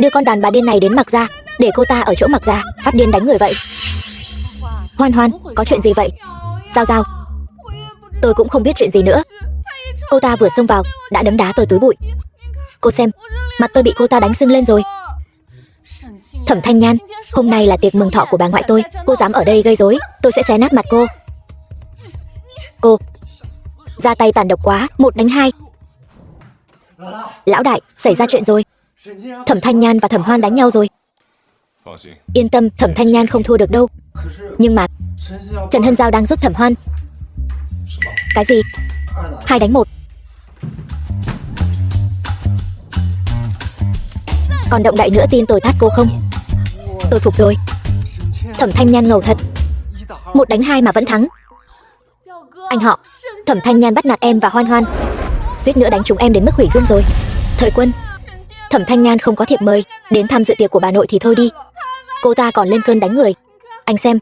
đưa con đàn bà điên này đến Mạc gia, để cô ta ở chỗ Mạc gia phát điên đánh người vậy? Hoan Hoan, có chuyện gì vậy? Giao Giao, tôi cũng không biết chuyện gì nữa. Cô ta vừa xông vào đã đấm đá tôi túi bụi. Cô xem, mặt tôi bị cô ta đánh sưng lên rồi. Thẩm Thanh Nhan, hôm nay là tiệc mừng thọ của bà ngoại tôi. Cô dám ở đây gây rối, tôi sẽ xé nát mặt cô. Cô ra tay tàn độc quá, 1 đánh 2. Lão đại, xảy ra chuyện rồi. Thẩm Thanh Nhan và Thẩm Hoan đánh nhau rồi. Yên tâm, Thẩm Thanh Nhan không thua được đâu. Nhưng mà Trần Hân Giao đang giúp Thẩm Hoan. Cái gì? 2 đánh 1. Còn động đậy nữa tin tôi tát cô không? Tôi phục rồi. Thẩm Thanh Nhan ngầu thật. 1 đánh 2 mà vẫn thắng. Anh họ, Thẩm Thanh Nhan bắt nạt em và Hoan Hoan, suýt nữa đánh chúng em đến mức hủy dung rồi. Thời Quân, Thẩm Thanh Nhan không có thiệp mời đến tham dự tiệc của bà nội thì thôi đi, cô ta còn lên cơn đánh người. Anh xem,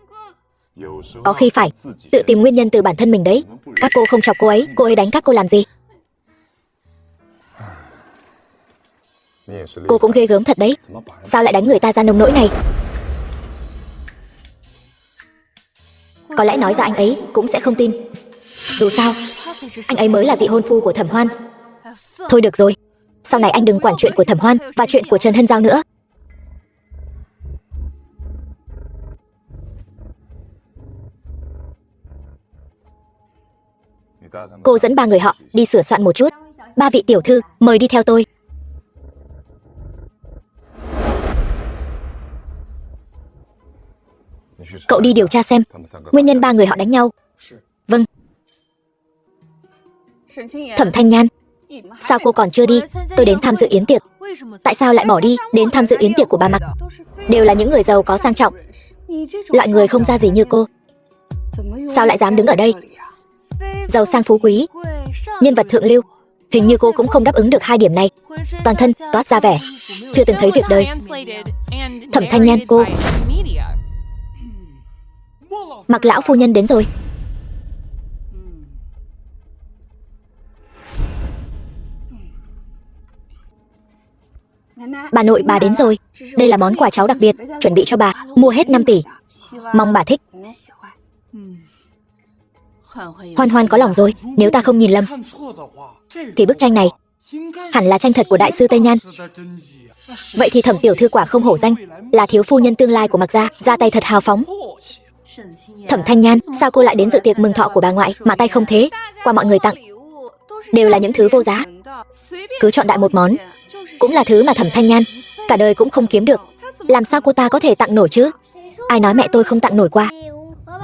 có khi phải tự tìm nguyên nhân từ bản thân mình đấy. Các cô không chọc cô ấy đánh các cô làm gì? Cô cũng ghê gớm thật đấy. Sao lại đánh người ta ra nông nỗi này? Có lẽ nói ra anh ấy cũng sẽ không tin. Dù sao, anh ấy mới là vị hôn phu của Thẩm Hoan. Thôi được rồi, sau này anh đừng quản chuyện của Thẩm Hoan và chuyện của Trần Hân Giao nữa. Cô dẫn 3 người họ đi sửa soạn một chút. 3 vị tiểu thư mời đi theo tôi. Cậu đi điều tra xem nguyên nhân 3 người họ đánh nhau. Vâng. Thẩm Thanh Nhan, sao cô còn chưa đi? Tôi đến tham dự yến tiệc. Tại sao lại bỏ đi đến tham dự yến tiệc của bà Mạc? Đều là những người giàu có sang trọng. Loại người không ra gì như cô, sao lại dám đứng ở đây? Giàu sang phú quý, nhân vật thượng lưu, hình như cô cũng không đáp ứng được 2 điểm này. Toàn thân toát ra vẻ chưa từng thấy việc đời. Thẩm Thanh Nhan, cô. Mạc lão phu nhân đến rồi. Bà nội bà đến rồi. Đây là món quà cháu đặc biệt, chuẩn bị cho bà, mua hết 5 tỷ. Mong bà thích. Hoan Hoan có lòng rồi, nếu ta không nhìn lầm thì bức tranh này hẳn là tranh thật của đại sư Tây Nhan. Vậy thì Thẩm tiểu thư quả không hổ danh là thiếu phu nhân tương lai của Mạc gia, ra tay thật hào phóng. Thẩm Thanh Nhan, sao cô lại đến dự tiệc mừng thọ của bà ngoại mà tay không thế? Qua mọi người tặng đều là những thứ vô giá, cứ chọn đại một món cũng là thứ mà Thẩm Thanh Nhan cả đời cũng không kiếm được. Làm sao cô ta có thể tặng nổi chứ? Ai nói mẹ tôi không tặng nổi quà?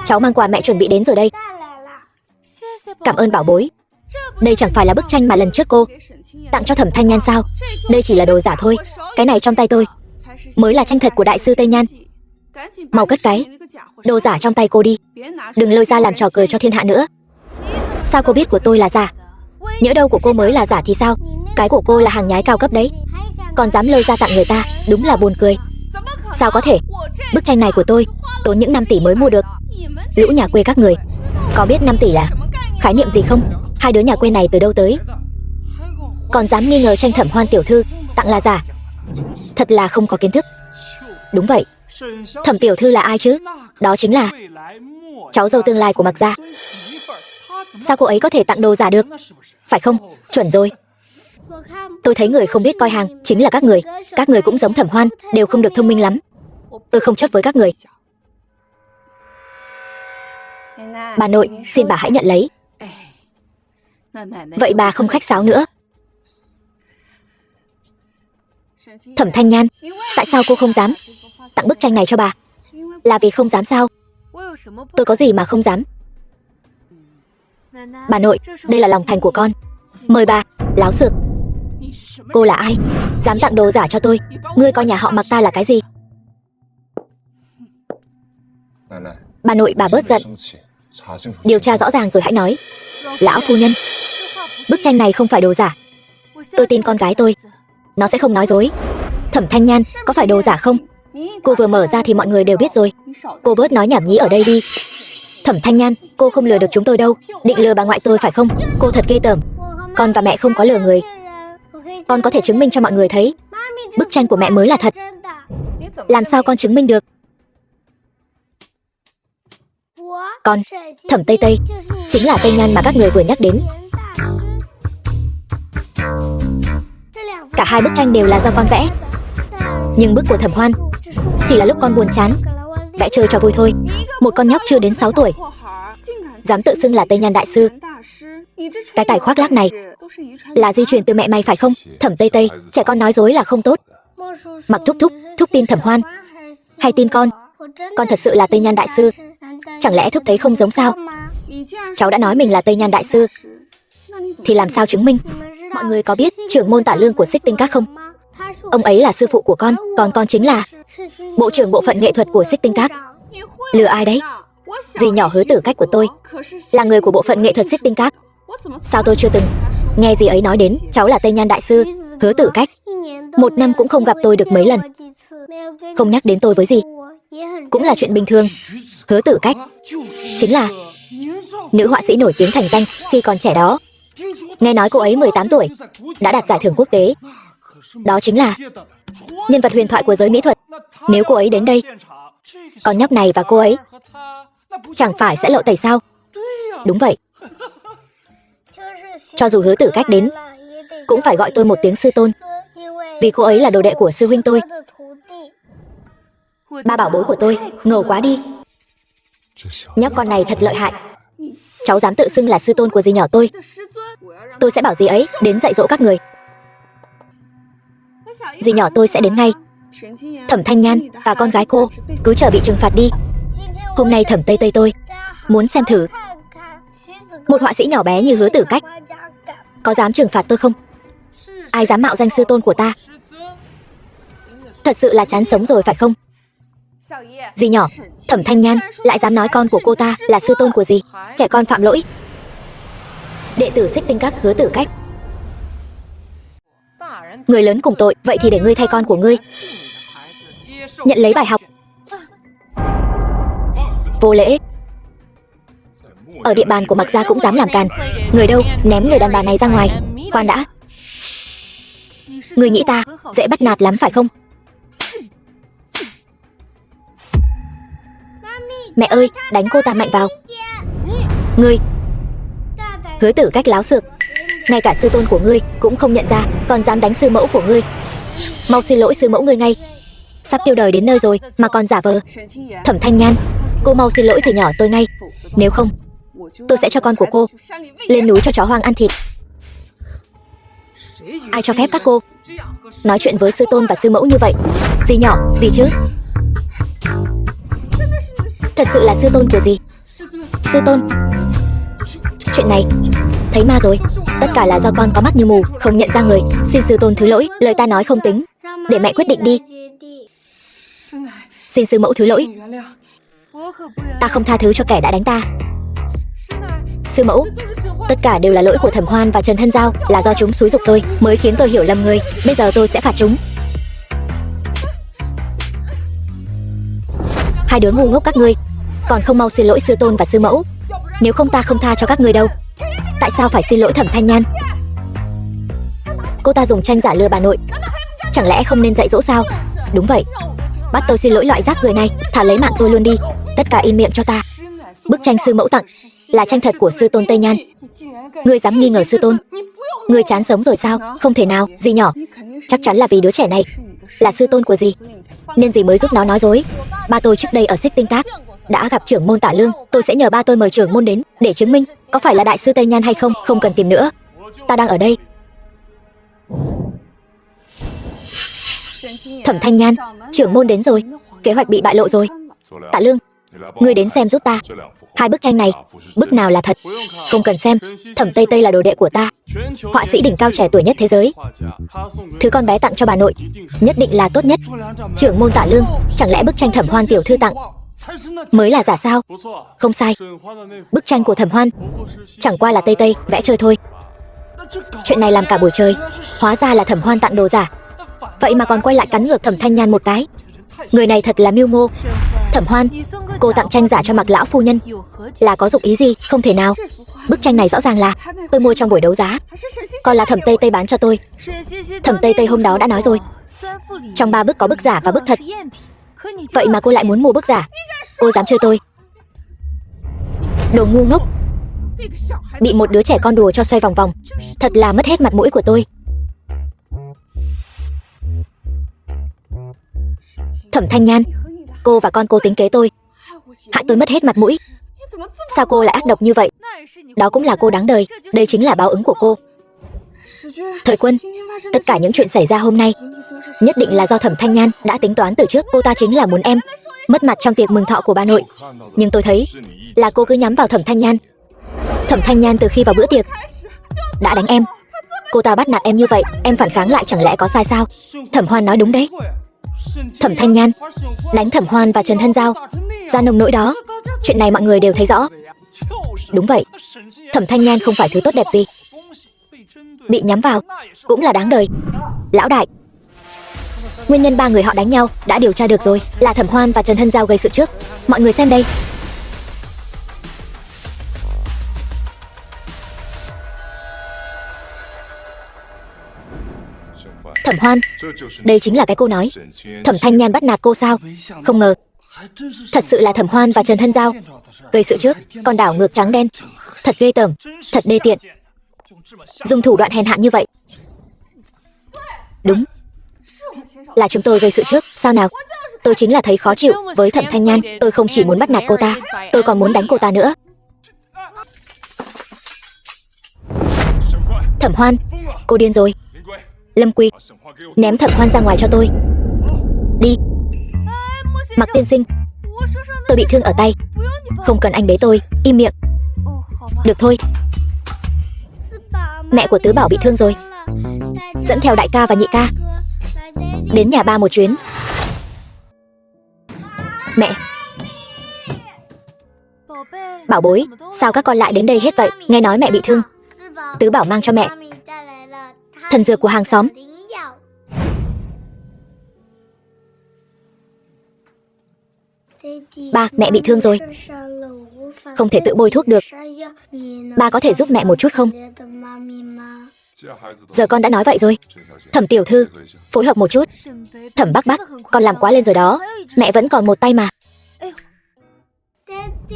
Cháu mang quà mẹ chuẩn bị đến rồi đây. Cảm ơn bảo bối. Đây chẳng phải là bức tranh mà lần trước cô tặng cho Thẩm Thanh Nhan sao? Đây chỉ là đồ giả thôi. Cái này trong tay tôi mới là tranh thật của đại sư Tây Nhan. Mau cất cái đồ giả trong tay cô đi, đừng lôi ra làm trò cười cho thiên hạ nữa. Sao cô biết của tôi là giả? Nhỡ đâu của cô mới là giả thì sao? Cái của cô là hàng nhái cao cấp đấy, còn dám lôi ra tặng người ta, đúng là buồn cười. Sao có thể? Bức tranh này của tôi tốn những 5 tỷ mới mua được. Lũ nhà quê các người có biết 5 tỷ là khái niệm gì không? Hai đứa nhà quê này từ đâu tới, còn dám nghi ngờ tranh Thẩm Hoan tiểu thư tặng là giả, thật là không có kiến thức. Đúng vậy, Thẩm tiểu thư là ai chứ? Đó chính là cháu dâu tương lai của Mạc gia. Sao cô ấy có thể tặng đồ giả được? Phải không? Chuẩn rồi. Tôi thấy người không biết coi hàng chính là các người. Các người cũng giống Thẩm Hoan, đều không được thông minh lắm. Tôi không chấp với các người. Bà nội, xin bà hãy nhận lấy. Vậy bà không khách sáo nữa. Thẩm Thanh Nhan, tại sao cô không dám tặng bức tranh này cho bà? Là vì không dám sao? Tôi có gì mà không dám? Bà nội, đây là lòng thành của con. Mời bà. Láo xược. Cô là ai? Dám tặng đồ giả cho tôi? Ngươi coi nhà họ Mạc ta là cái gì? Bà nội, bà bớt giận. Điều tra rõ ràng rồi hãy nói. Lão phu nhân, bức tranh này không phải đồ giả. Tôi tin con gái tôi, nó sẽ không nói dối. Thẩm Thanh Nhan, có phải đồ giả không? Cô vừa mở ra thì mọi người đều biết rồi. Cô bớt nói nhảm nhí ở đây đi. Thẩm Thanh Nhan, cô không lừa được chúng tôi đâu. Định lừa bà ngoại tôi phải không? Cô thật ghê tởm. Con và mẹ không có lừa người. Con có thể chứng minh cho mọi người thấy bức tranh của mẹ mới là thật. Làm sao con chứng minh được? Con, Thẩm Tây Tây, chính là Tây Nhan mà các người vừa nhắc đến. Cả hai bức tranh đều là do con vẽ. Nhưng bức của Thẩm Hoan chỉ là lúc con buồn chán vẽ chơi cho vui thôi. Một con nhóc chưa đến 6 tuổi dám tự xưng là Tây Nhan đại sư. Cái tài khoác lác này là di truyền từ mẹ mày phải không? Thẩm Tây Tây, trẻ con nói dối là không tốt. Mặc thúc thúc tin Thẩm Hoan hay tin con? Con thật sự là Tây Nhan đại sư. Chẳng lẽ thúc thấy không giống sao? Cháu đã nói mình là Tây Nhan đại sư thì làm sao chứng minh? Mọi người có biết trưởng môn Tả Lương của Xích Tinh Các không? Ông ấy là sư phụ của con, còn con chính là bộ trưởng bộ phận nghệ thuật của Xích Tinh Các. Lừa ai đấy? Dì nhỏ Hứa Tử Cách của tôi là người của bộ phận nghệ thuật Xích Tinh Các. Sao tôi chưa từng nghe dì ấy nói đến cháu là Tây Nhan đại sư? Hứa Tử Cách 1 năm cũng không gặp tôi được mấy lần, không nhắc đến tôi với dì cũng là chuyện bình thường. Hứa Tử Cách chính là nữ họa sĩ nổi tiếng thành danh khi còn trẻ đó. Nghe nói cô ấy 18 tuổi đã đạt giải thưởng quốc tế. Đó chính là nhân vật huyền thoại của giới mỹ thuật. Nếu cô ấy đến đây, con nhóc này và cô ấy chẳng phải sẽ lộ tẩy sao? Đúng vậy. Cho dù Hứa Tử Cách đến cũng phải gọi tôi một tiếng sư tôn, vì cô ấy là đồ đệ của sư huynh tôi. Ba bảo bối của tôi, ngầu quá đi. Nhóc con này thật lợi hại. Cháu dám tự xưng là sư tôn của dì nhỏ tôi. Tôi sẽ bảo dì ấy đến dạy dỗ các người. Dì nhỏ tôi sẽ đến ngay. Thẩm Thanh Nhan và con gái cô cứ chờ bị trừng phạt đi. Hôm nay Thẩm Tây Tây tôi muốn xem thử một họa sĩ nhỏ bé như Hứa Tử Cách có dám trừng phạt tôi không? Ai dám mạo danh sư tôn của ta? Thật sự là chán sống rồi phải không? Dì nhỏ, Thẩm Thanh Nhan lại dám nói con của cô ta là sư tôn của dì. Trẻ con phạm lỗi. Đệ tử Xích Tinh Các Hứa Tử Cách, người lớn cùng tội, vậy thì để ngươi thay con của ngươi nhận lấy bài học. Vô lễ. Ở địa bàn của Mạc gia cũng dám làm càn. Người đâu? Ném người đàn bà này ra ngoài. Khoan đã. Người nghĩ ta dễ bắt nạt lắm phải không? Mẹ ơi, đánh cô ta mạnh vào. Ngươi, hứa tử cách láo xược, ngay cả sư tôn của ngươi cũng không nhận ra, còn dám đánh sư mẫu của ngươi. Mau xin lỗi sư mẫu ngươi ngay. Sắp tiêu đời đến nơi rồi mà còn giả vờ. Thẩm Thanh Nhan, cô mau xin lỗi dì nhỏ tôi ngay. Nếu không, tôi sẽ cho con của cô lên núi cho chó hoang ăn thịt. Ai cho phép các cô nói chuyện với sư tôn và sư mẫu như vậy? Dì nhỏ, gì chứ? Thật sự là sư tôn của dì. Sư tôn? Chuyện này, thấy ma rồi. Tất cả là do con có mắt như mù, không nhận ra người. Xin sư tôn thứ lỗi, lời ta nói không tính. Để mẹ quyết định đi. Xin sư mẫu thứ lỗi. Ta không tha thứ cho kẻ đã đánh ta. Sư mẫu, tất cả đều là lỗi của Thẩm Hoan và Trần Hân Giao, là do chúng xúi giục tôi mới khiến tôi hiểu lầm người. Bây giờ tôi sẽ phạt chúng. Hai đứa ngu ngốc các ngươi, còn không mau xin lỗi sư tôn và sư mẫu. Nếu không ta không tha cho các ngươi đâu. Tại sao phải xin lỗi Thẩm Thanh Nhan? Cô ta dùng tranh giả lừa bà nội, chẳng lẽ không nên dạy dỗ sao? Đúng vậy. Bắt tôi xin lỗi loại rác rưởi này, thả lấy mạng tôi luôn đi. Tất cả im miệng cho ta. Bức tranh sư mẫu tặng là tranh thật của sư tôn Tây Nhan. Ngươi dám nghi ngờ sư tôn? Ngươi chán sống rồi sao? Không thể nào, dì nhỏ. Chắc chắn là vì đứa trẻ này là sư tôn của dì, nên dì mới giúp nó nói dối. Ba tôi trước đây ở Xích Tinh Các đã gặp trưởng môn Tả Lương. Tôi sẽ nhờ ba tôi mời trưởng môn đến để chứng minh có phải là đại sư Tây Nhan hay không. Không cần tìm nữa, ta đang ở đây. Thẩm Thanh Nhan, trưởng môn đến rồi. Kế hoạch bị bại lộ rồi. Tạ Lương, ngươi đến xem giúp ta. Hai bức tranh này, bức nào là thật? Không cần xem, Thẩm Tây Tây là đồ đệ của ta, họa sĩ đỉnh cao trẻ tuổi nhất thế giới. Thứ con bé tặng cho bà nội nhất định là tốt nhất. Trưởng môn Tạ Lương, chẳng lẽ bức tranh Thẩm Hoan tiểu thư tặng mới là giả sao? Không sai, bức tranh của Thẩm Hoan chẳng qua là Tây Tây vẽ chơi thôi. Chuyện này làm cả buổi trời, hóa ra là Thẩm Hoan tặng đồ giả. Vậy mà còn quay lại cắn ngược Thẩm Thanh Nhan một cái. Người này thật là mưu mô. Thẩm Hoan, cô tặng tranh giả cho Mặc lão phu nhân là có dụng ý gì? Không thể nào. Bức tranh này rõ ràng là tôi mua trong buổi đấu giá, còn là Thẩm Tây Tây bán cho tôi. Thẩm Tây Tây hôm đó đã nói rồi, trong 3 bức có bức giả và bức thật. Vậy mà cô lại muốn mua bức giả. Cô dám chơi tôi. Đồ ngu ngốc. Bị một đứa trẻ con đùa cho xoay vòng vòng, thật là mất hết mặt mũi của tôi. Thẩm Thanh Nhan, cô và con cô tính kế tôi, hại tôi mất hết mặt mũi. Sao cô lại ác độc như vậy? Đó cũng là cô đáng đời. Đây chính là báo ứng của cô. Thời Quân, tất cả những chuyện xảy ra hôm nay nhất định là do Thẩm Thanh Nhan đã tính toán từ trước. Cô ta chính là muốn em mất mặt trong tiệc mừng thọ của bà nội. Nhưng tôi thấy là cô cứ nhắm vào Thẩm Thanh Nhan. Thẩm Thanh Nhan từ khi vào bữa tiệc đã đánh em. Cô ta bắt nạt em như vậy, em phản kháng lại chẳng lẽ có sai sao? Thẩm Hoan nói đúng đấy. Thẩm Thanh Nhan đánh Thẩm Hoan và Trần Hân Giao ra nông nỗi đó. Chuyện này mọi người đều thấy rõ. Đúng vậy, Thẩm Thanh Nhan không phải thứ tốt đẹp gì. Bị nhắm vào cũng là đáng đời. Lão đại, nguyên nhân 3 người họ đánh nhau đã điều tra được rồi. Là Thẩm Hoan và Trần Hân Giao gây sự trước. Mọi người xem đây. Thẩm Hoan, đây chính là cái cô nói Thẩm Thanh Nhan bắt nạt cô sao? Không ngờ thật sự là Thẩm Hoan và Trần Hân Giao gây sự trước, còn đảo ngược trắng đen. Thật ghê tởm, thật đê tiện, dùng thủ đoạn hèn hạ như vậy. Đúng, là chúng tôi gây sự trước. Sao nào? Tôi chính là thấy khó chịu với Thẩm Thanh Nhan. Tôi không chỉ muốn bắt nạt cô ta, tôi còn muốn đánh cô ta nữa. Thẩm Hoan, cô điên rồi. Lâm Quy, ném Thẩm Hoan ra ngoài cho tôi. Đi. Mặc tiên sinh, tôi bị thương ở tay, không cần anh bế tôi. Im miệng. Được thôi. Mẹ của Tứ Bảo bị thương rồi, dẫn theo đại ca và nhị ca đến nhà ba một chuyến. Mẹ. Bảo bối, sao các con lại đến đây hết vậy? Nghe nói mẹ bị thương, Tứ Bảo mang cho mẹ thần dược của hàng xóm. Ba, mẹ bị thương rồi, không thể tự bôi thuốc được. Ba có thể giúp mẹ một chút không? Giờ con đã nói vậy rồi. Thẩm tiểu thư, phối hợp một chút. Thẩm Bắc Bắc, con làm quá lên rồi đó. Mẹ vẫn còn một tay mà.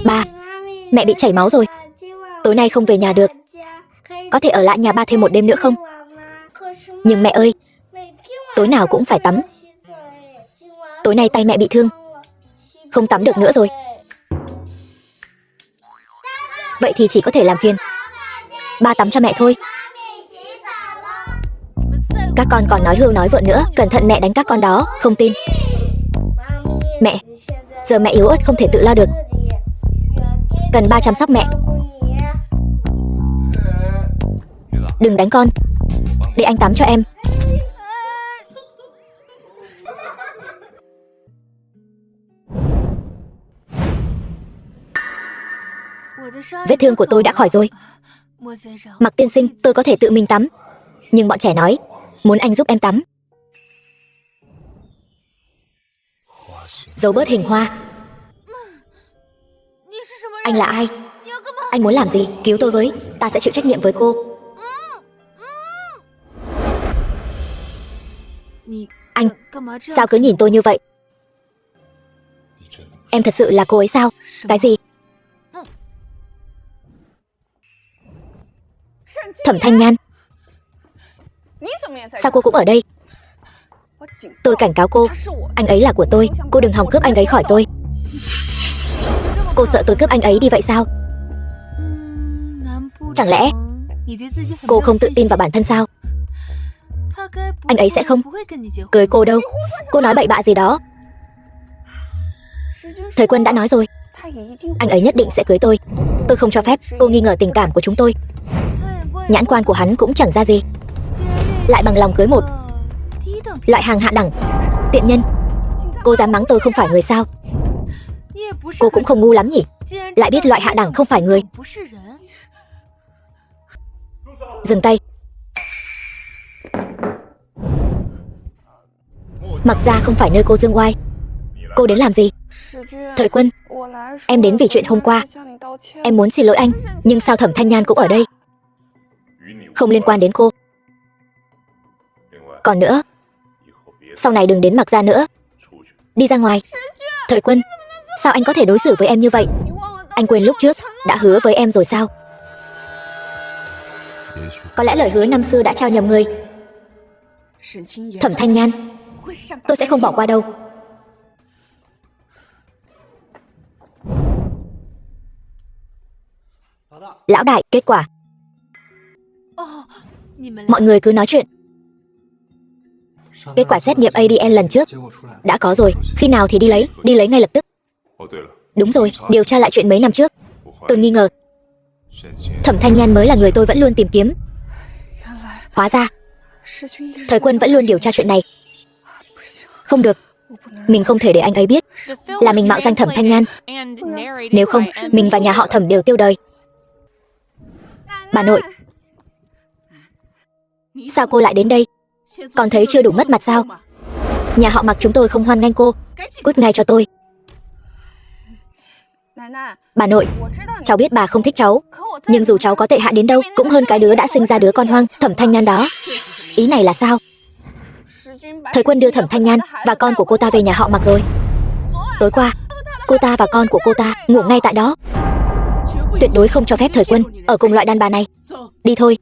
Ba, mẹ bị chảy máu rồi. Tối nay không về nhà được. Có thể ở lại nhà ba thêm một đêm nữa không? Nhưng mẹ ơi, tối nào cũng phải tắm. Tối nay tay mẹ bị thương, không tắm được nữa rồi. Vậy thì chỉ có thể làm phiền ba tắm cho mẹ thôi. Các con còn nói hưu nói vượn nữa. Cẩn thận mẹ đánh các con đó. Không tin. Mẹ, giờ mẹ yếu ớt không thể tự lo được. Cần ba chăm sóc mẹ. Đừng đánh con. Để anh tắm cho em. Vết thương của tôi đã khỏi rồi. Mặc tiên sinh, tôi có thể tự mình tắm. Nhưng bọn trẻ nói muốn anh giúp em tắm. Giấu bớt hình hoa. Anh là ai? Anh muốn làm gì? Cứu tôi với. Ta sẽ chịu trách nhiệm với cô. Anh, sao cứ nhìn tôi như vậy? Em thật sự là cô ấy sao? Cái gì? Thẩm Thanh Nhan, sao cô cũng ở đây? Tôi cảnh cáo cô, anh ấy là của tôi. Cô đừng hòng cướp anh ấy khỏi tôi. Cô sợ tôi cướp anh ấy đi vậy sao? Chẳng lẽ cô không tự tin vào bản thân sao? Anh ấy sẽ không cưới cô đâu. Cô nói bậy bạ gì đó. Thời Quân đã nói rồi, anh ấy nhất định sẽ cưới tôi. Tôi không cho phép cô nghi ngờ tình cảm của chúng tôi. Nhãn quan của hắn cũng chẳng ra gì, lại bằng lòng cưới một loại hàng hạ đẳng tiện nhân. Cô dám mắng tôi không phải người sao? Cô cũng không ngu lắm nhỉ, lại biết loại hạ đẳng không phải người. Dừng tay. Mặc ra không phải nơi cô dương oai. Cô đến làm gì? Thời Quân, em đến vì chuyện hôm qua. Em muốn xin lỗi anh, nhưng sao Thẩm Thanh Nhan cũng ở đây? Không liên quan đến cô. Còn nữa, sau này đừng đến Mặc ra nữa. Đi ra ngoài. Thời Quân, sao anh có thể đối xử với em như vậy? Anh quên lúc trước đã hứa với em rồi sao? Có lẽ lời hứa năm xưa đã trao nhầm người. Thẩm Thanh Nhan, tôi sẽ không bỏ qua đâu. Lão đại, kết quả. Mọi người cứ nói chuyện. Kết quả xét nghiệm ADN lần trước đã có rồi. Khi nào thì đi lấy? Đi lấy ngay lập tức. Đúng rồi, điều tra lại chuyện mấy năm trước. Tôi nghi ngờ Thẩm Thanh Nhan mới là người tôi vẫn luôn tìm kiếm. Hóa ra Thời Quân vẫn luôn điều tra chuyện này. Không được, mình không thể để anh ấy biết là mình mạo danh Thẩm Thanh Nhan. Nếu không, mình và nhà họ Thẩm đều tiêu đời. Bà nội, sao cô lại đến đây? Còn thấy chưa đủ mất mặt sao? Nhà họ Mặc chúng tôi không hoan nghênh cô. Cút ngay cho tôi. Bà nội, cháu biết bà không thích cháu, nhưng dù cháu có tệ hại đến đâu cũng hơn cái đứa đã sinh ra đứa con hoang Thẩm Thanh Nhan đó. Ý này là sao? Thời Quân đưa Thẩm Thanh Nhan và con của cô ta về nhà họ Mặc rồi. Tối qua, cô ta và con của cô ta ngủ ngay tại đó. Tuyệt đối không cho phép Thời Quân ở cùng loại đàn bà này. Đi thôi.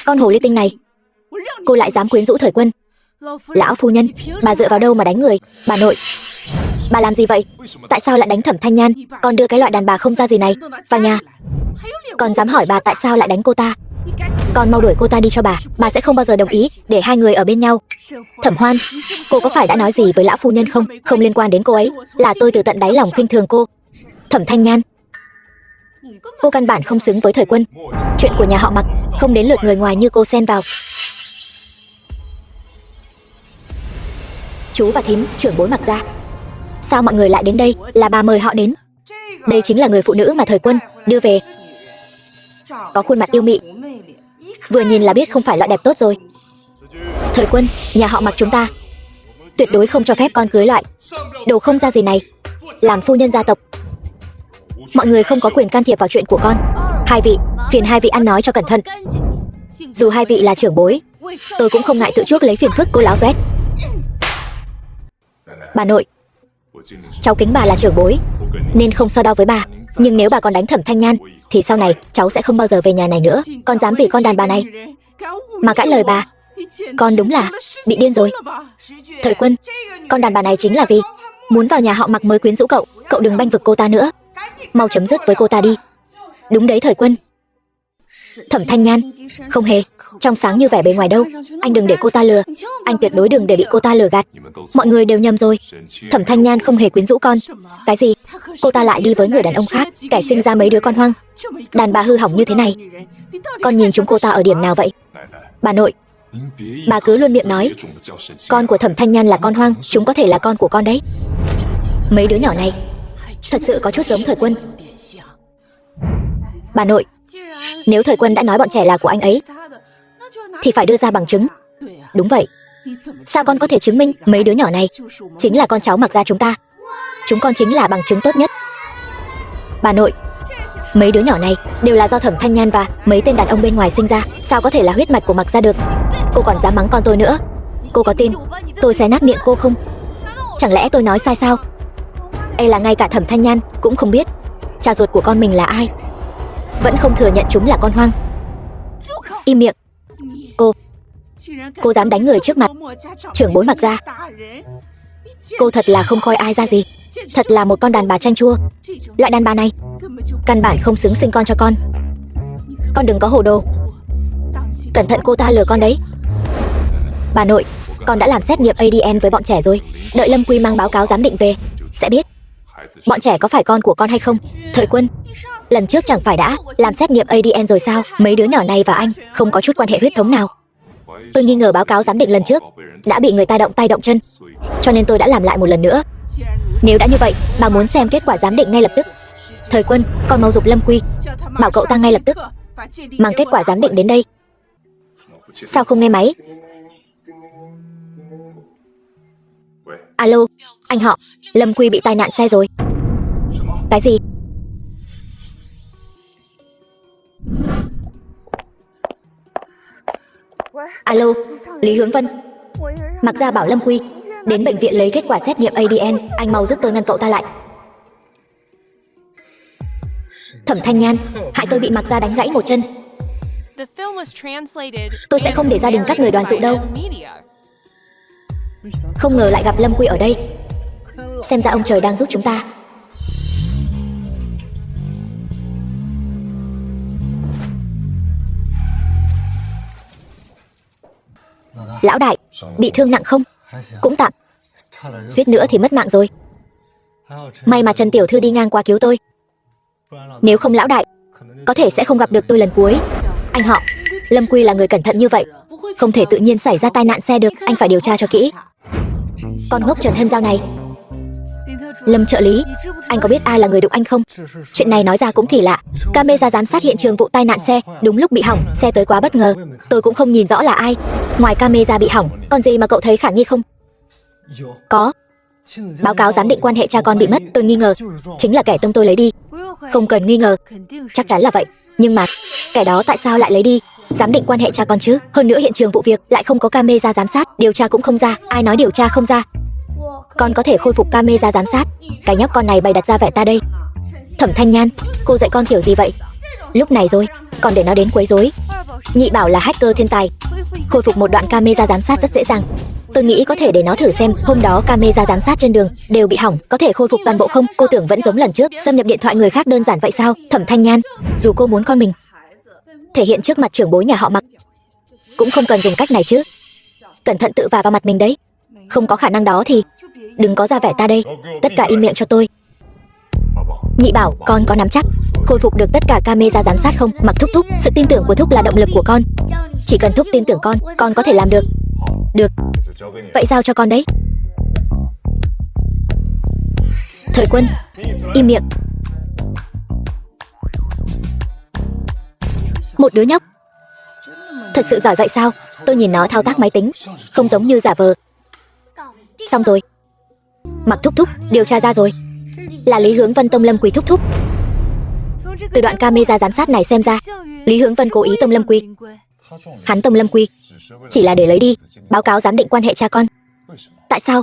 Con hồ ly tinh này, cô lại dám quyến rũ Thời Quân. Lão phu nhân, bà dựa vào đâu mà đánh người? Bà nội, bà làm gì vậy? Tại sao lại đánh Thẩm Thanh Nhan? Con đưa cái loại đàn bà không ra gì này vào nhà. Con dám hỏi bà tại sao lại đánh cô ta? Con mau đuổi cô ta đi cho bà sẽ không bao giờ đồng ý để hai người ở bên nhau. Thẩm Hoan, cô có phải đã nói gì với lão phu nhân không? Không liên quan đến cô ấy, là tôi từ tận đáy lòng khinh thường cô. Thẩm Thanh Nhan, cô căn bản không xứng với Thời Quân. Chuyện của nhà họ Mặc không đến lượt người ngoài như cô xen vào. Chú và thím, trưởng bối Mặc ra. Sao mọi người lại đến đây? Là bà mời họ đến. Đây chính là người phụ nữ mà Thời Quân đưa về. Có khuôn mặt yêu mị, vừa nhìn là biết không phải loại đẹp tốt rồi. Thời Quân, nhà họ Mặc chúng ta tuyệt đối không cho phép con cưới loại đồ không ra gì này. Làm phu nhân gia tộc, mọi người không có quyền can thiệp vào chuyện của con. Hai vị, phiền hai vị ăn nói cho cẩn thận. Dù hai vị là trưởng bối, tôi cũng không ngại tự chuốc lấy phiền phức. Cô láo tuét. Bà nội, cháu kính bà là trưởng bối nên không so đo với bà, nhưng nếu bà còn đánh Thẩm Thanh Nhan thì sau này cháu sẽ không bao giờ về nhà này nữa. Con dám vì con đàn bà này mà cãi lời bà, con đúng là bị điên rồi. Thời Quân, con đàn bà này chính là vì muốn vào nhà họ Mặc mới quyến rũ cậu. Cậu đừng bênh vực cô ta nữa, mau chấm dứt với cô ta đi. Đúng đấy Thời Quân. Thẩm Thanh Nhan không hề trong sáng như vẻ bề ngoài đâu. Anh đừng để cô ta lừa, anh tuyệt đối đừng để bị cô ta lừa gạt. Mọi người đều nhầm rồi. Thẩm Thanh Nhan không hề quyến rũ con. Cái gì? Cô ta lại đi với người đàn ông khác, kẻ sinh ra mấy đứa con hoang. Đàn bà hư hỏng như thế này, con nhìn chúng cô ta ở điểm nào vậy? Bà nội, bà cứ luôn miệng nói con của Thẩm Thanh Nhan là con hoang, chúng có thể là con của con đấy. Mấy đứa nhỏ này thật sự có chút giống Thời Quân. Bà nội, nếu Thời Quân đã nói bọn trẻ là của anh ấy thì phải đưa ra bằng chứng. Đúng vậy. Sao con có thể chứng minh mấy đứa nhỏ này chính là con cháu Mặc gia chúng ta? Chúng con chính là bằng chứng tốt nhất. Bà nội, mấy đứa nhỏ này đều là do Thẩm Thanh Nhan và mấy tên đàn ông bên ngoài sinh ra, sao có thể là huyết mạch của Mặc gia được? Cô còn dám mắng con tôi nữa. Cô có tin tôi xé nát miệng cô không? Chẳng lẽ tôi nói sai sao? Ê là ngay cả Thẩm Thanh Nhan cũng không biết cha ruột của con mình là ai, vẫn không thừa nhận chúng là con hoang. Im miệng. Cô dám đánh người trước mặt trưởng bối Mặc gia. Cô thật là không coi ai ra gì, thật là một con đàn bà chanh chua. Loại đàn bà này căn bản không xứng sinh con cho con. Con đừng có hồ đồ, cẩn thận cô ta lừa con đấy. Bà nội, con đã làm xét nghiệm ADN với bọn trẻ rồi, đợi Lâm Quy mang báo cáo giám định về sẽ biết bọn trẻ có phải con của con hay không. Thời Quân, lần trước chẳng phải đã làm xét nghiệm ADN rồi sao? Mấy đứa nhỏ này và anh không có chút quan hệ huyết thống nào. Tôi nghi ngờ báo cáo giám định lần trước đã bị người ta động tay động chân, cho nên tôi đã làm lại một lần nữa. Nếu đã như vậy, bà muốn xem kết quả giám định ngay lập tức. Thời Quân, con mau giục Lâm Quy, bảo cậu ta ngay lập tức mang kết quả giám định đến đây. Sao không nghe máy? Alo, anh họ, Lâm Quy bị tai nạn xe rồi. Cái gì? Alo, Lý Hướng Vân. Mặc gia bảo Lâm Quy đến bệnh viện lấy kết quả xét nghiệm ADN, anh mau giúp tôi ngăn cậu ta lại. Thẩm Thanh Nhan, hại tôi bị Mặc gia đánh gãy một chân. Tôi sẽ không để gia đình các người đoàn tụ đâu. Không ngờ lại gặp Lâm Quy ở đây. Xem ra ông trời đang giúp chúng ta. Lão đại, bị thương nặng không? Cũng tạm, suýt nữa thì mất mạng rồi. May mà Trần tiểu thư đi ngang qua cứu tôi, nếu không lão đại có thể sẽ không gặp được tôi lần cuối. Anh họ, Lâm Quy là người cẩn thận như vậy, không thể tự nhiên xảy ra tai nạn xe được, anh phải điều tra cho kỹ. Con ngốc Trần Hân Giao này. Lâm trợ lý, anh có biết ai là người đụng anh không? Chuyện này nói ra cũng thì lạ. Camera giám sát hiện trường vụ tai nạn xe, đúng lúc bị hỏng, xe tới quá bất ngờ, tôi cũng không nhìn rõ là ai. Ngoài camera bị hỏng, còn gì mà cậu thấy khả nghi không? Có. Báo cáo giám định quan hệ cha con bị mất, tôi nghi ngờ chính là kẻ tông tôi lấy đi. Không cần nghi ngờ, chắc chắn là vậy. Nhưng mà kẻ đó tại sao lại lấy đi giám định quan hệ cha con chứ? Hơn nữa hiện trường vụ việc lại không có camera giám sát, điều tra cũng không ra. Ai nói điều tra không ra? Con có thể khôi phục camera giám sát. Cái nhóc con này bày đặt ra vẻ ta đây. Thẩm Thanh Nhan, cô dạy con kiểu gì vậy? Lúc này rồi còn để nó đến quấy rối. Nhị bảo là hacker thiên tài, khôi phục một đoạn camera giám sát rất dễ dàng. Tôi nghĩ có thể để nó thử xem. Hôm đó camera giám sát trên đường đều bị hỏng, có thể khôi phục toàn bộ không? Cô tưởng vẫn giống lần trước, xâm nhập điện thoại người khác đơn giản vậy sao? Thẩm Thanh Nhan, dù cô muốn con mình thể hiện trước mặt trưởng bối nhà họ Mặc, cũng không cần dùng cách này chứ. Cẩn thận tự vả vào mặt mình đấy. Không có khả năng đó thì đừng có ra vẻ ta đây. Tất cả im miệng cho tôi. Nhị bảo, con có nắm chắc khôi phục được tất cả camera giám sát không? Mặc thúc thúc, sự tin tưởng của thúc là động lực của con. Chỉ cần thúc tin tưởng con có thể làm được. Được, vậy giao cho con đấy. Thời Quân, im miệng. Một đứa nhóc thật sự giỏi vậy sao? Tôi nhìn nó thao tác máy tính không giống như giả vờ. Xong rồi. Mặc thúc thúc, điều tra ra rồi, là Lý Hướng Vân tông Lâm Quý thúc thúc. Từ đoạn camera giám sát này xem ra, Lý Hướng Vân cố ý tông Lâm Quy. Hắn tông Lâm Quy chỉ là để lấy đi báo cáo giám định quan hệ cha con. Tại sao?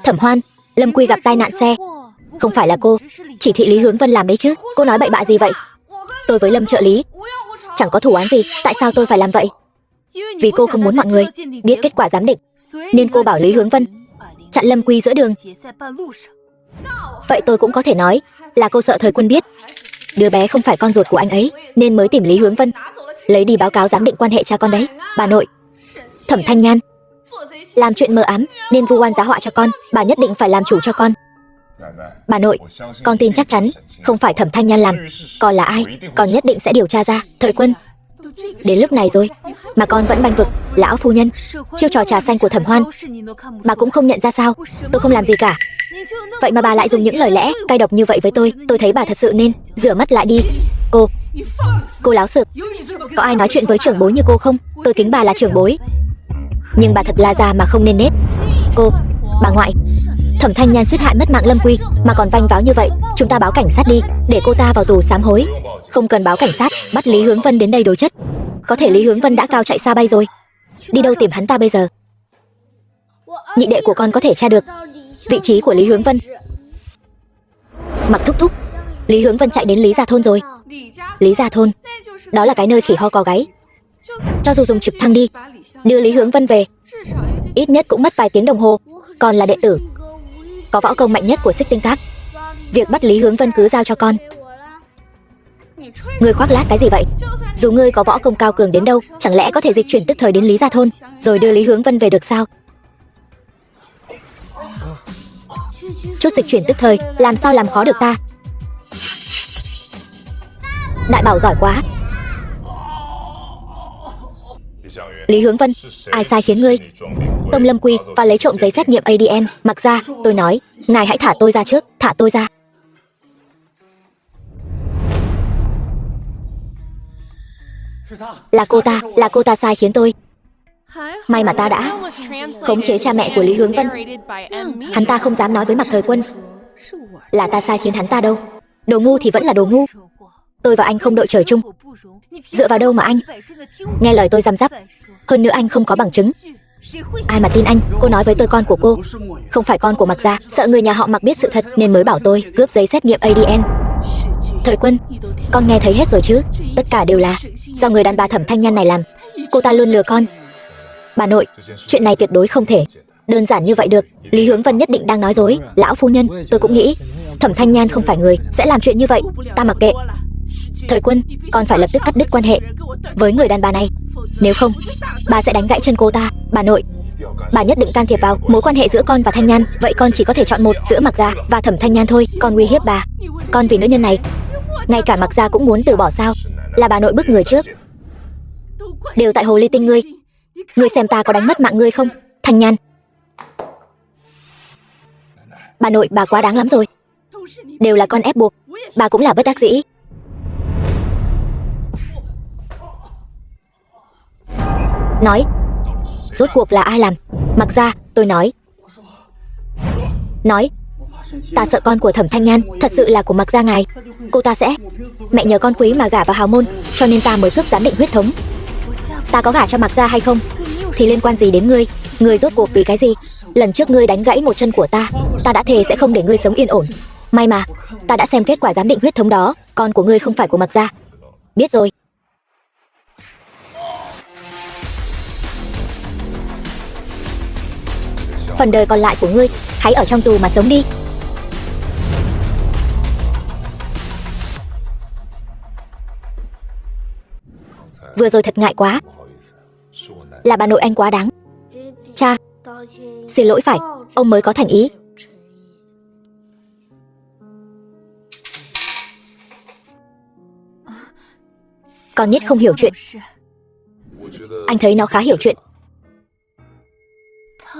Thẩm Hoan, Lâm Quy gặp tai nạn xe. Không phải là cô chỉ thị Lý Hướng Vân làm đấy chứ? Cô nói bậy bạ gì vậy? Tôi với Lâm trợ lý chẳng có thù oán gì, tại sao tôi phải làm vậy? Vì cô không muốn mọi người biết kết quả giám định, nên cô bảo Lý Hướng Vân chặn Lâm Quy giữa đường. Vậy tôi cũng có thể nói là cô sợ Thời Quân biết đứa bé không phải con ruột của anh ấy, nên mới tìm Lý Hướng Vân lấy đi báo cáo giám định quan hệ cha con đấy. Bà nội, Thẩm Thanh Nhan làm chuyện mờ ám nên vu oan giá họa cho con, bà nhất định phải làm chủ cho con. Bà nội, con tin chắc chắn không phải Thẩm Thanh Nhan làm, còn là ai, con nhất định sẽ điều tra ra. Thời Quân, đến lúc này rồi mà con vẫn banh vực lão phu nhân. Chiêu trò trà xanh của Thẩm Hoan bà cũng không nhận ra sao? Tôi không làm gì cả. Vậy mà bà lại dùng những lời lẽ cay độc như vậy với tôi thấy bà thật sự nên rửa mắt lại đi. Cô láo xược. Có ai nói chuyện với trưởng bối như cô không? Tôi kính bà là trưởng bối, nhưng bà thật là già mà không nên nết. Bà ngoại, Thẩm Thanh Nhan suýt hại mất mạng Lâm Quy mà còn vanh váo như vậy. Chúng ta báo cảnh sát đi, để cô ta vào tù sám hối. Không cần báo cảnh sát, bắt Lý Hướng Vân đến đây đối chất. Có thể Lý Hướng Vân đã cao chạy xa bay rồi. Đi đâu tìm hắn ta bây giờ? Nhị đệ của con có thể tra được vị trí của Lý Hướng Vân. Mặc thúc thúc, Lý Hướng Vân chạy đến Lý Gia Thôn rồi. Lý Gia Thôn, đó là cái nơi khỉ ho có gáy. Cho dù dùng trực thăng đi đưa Lý Hướng Vân về, ít nhất cũng mất vài tiếng đồng hồ. Con là đệ tử có võ công mạnh nhất của Xích Tinh Các, việc bắt Lý Hướng Vân cứ giao cho con. Ngươi khoác lác cái gì vậy? Dù ngươi có võ công cao cường đến đâu, chẳng lẽ có thể dịch chuyển tức thời đến Lý Gia Thôn rồi đưa Lý Hướng Vân về được sao? Chút dịch chuyển tức thời làm sao làm khó được ta? Đại bảo giỏi quá. Lý Hướng Vân, ai sai khiến ngươi tông Lâm Quy và lấy trộm giấy xét nghiệm ADN? Mặc ra, tôi nói, ngài hãy thả tôi ra trước, thả tôi ra. Là cô ta sai khiến tôi. May mà ta đã khống chế cha mẹ của Lý Hướng Vân. Hắn ta không dám nói với Mạc Thời Quân là ta sai khiến hắn ta đâu. Đồ ngu thì vẫn là đồ ngu. Tôi và anh không đội trời chung. Dựa vào đâu mà anh nghe lời tôi răm rắp? Hơn nữa anh không có bằng chứng. Ai mà tin anh? Cô nói với tôi con của cô không phải con của Mạc gia. Sợ người nhà họ Mạc biết sự thật nên mới bảo tôi cướp giấy xét nghiệm ADN. Thời Quân, con nghe thấy hết rồi chứ? Tất cả đều là do người đàn bà Thẩm Thanh Nhan này làm. Cô ta luôn lừa con. Bà nội, chuyện này tuyệt đối không thể đơn giản như vậy được. Lý Hướng Vân nhất định đang nói dối. Lão phu nhân, tôi cũng nghĩ Thẩm Thanh Nhan không phải người sẽ làm chuyện như vậy. Ta mặc kệ. Thời Quân, con phải lập tức cắt đứt quan hệ với người đàn bà này, nếu không bà sẽ đánh gãy chân cô ta. Bà nội, bà nhất định can thiệp vào mối quan hệ giữa con và Thanh Nhan. Vậy con chỉ có thể chọn một, giữa Mạc gia và Thẩm Thanh Nhan thôi. Con uy hiếp bà. Con vì nữ nhân này ngay cả Mạc gia cũng muốn từ bỏ sao? Là bà nội bức người trước. Đều tại hồ ly tinh ngươi. Ngươi xem ta có đánh mất mạng ngươi không? Thanh Nhan, bà nội, bà quá đáng lắm rồi. Đều là con ép buộc, bà cũng là bất đắc dĩ. Nói, rốt cuộc là ai làm? Mạc gia, tôi nói, ta sợ con của Thẩm Thanh Nhan thật sự là của Mạc gia ngài. Cô ta sẽ mẹ nhờ con quý mà gả vào hào môn, cho nên ta mới cướp giám định huyết thống. Ta có gả cho Mạc gia hay không thì liên quan gì đến ngươi? Ngươi rốt cuộc vì cái gì? Lần trước ngươi đánh gãy một chân của ta đã thề sẽ không để ngươi sống yên ổn. May mà ta đã xem kết quả giám định huyết thống đó, con của ngươi không phải của Mạc gia. Biết rồi. Phần đời còn lại của ngươi hãy ở trong tù mà sống đi. Vừa rồi thật ngại quá. Là bà nội anh quá đáng. Cha, xin lỗi, phải ông mới có thành ý. Con nhất không hiểu chuyện. Anh thấy nó khá hiểu chuyện.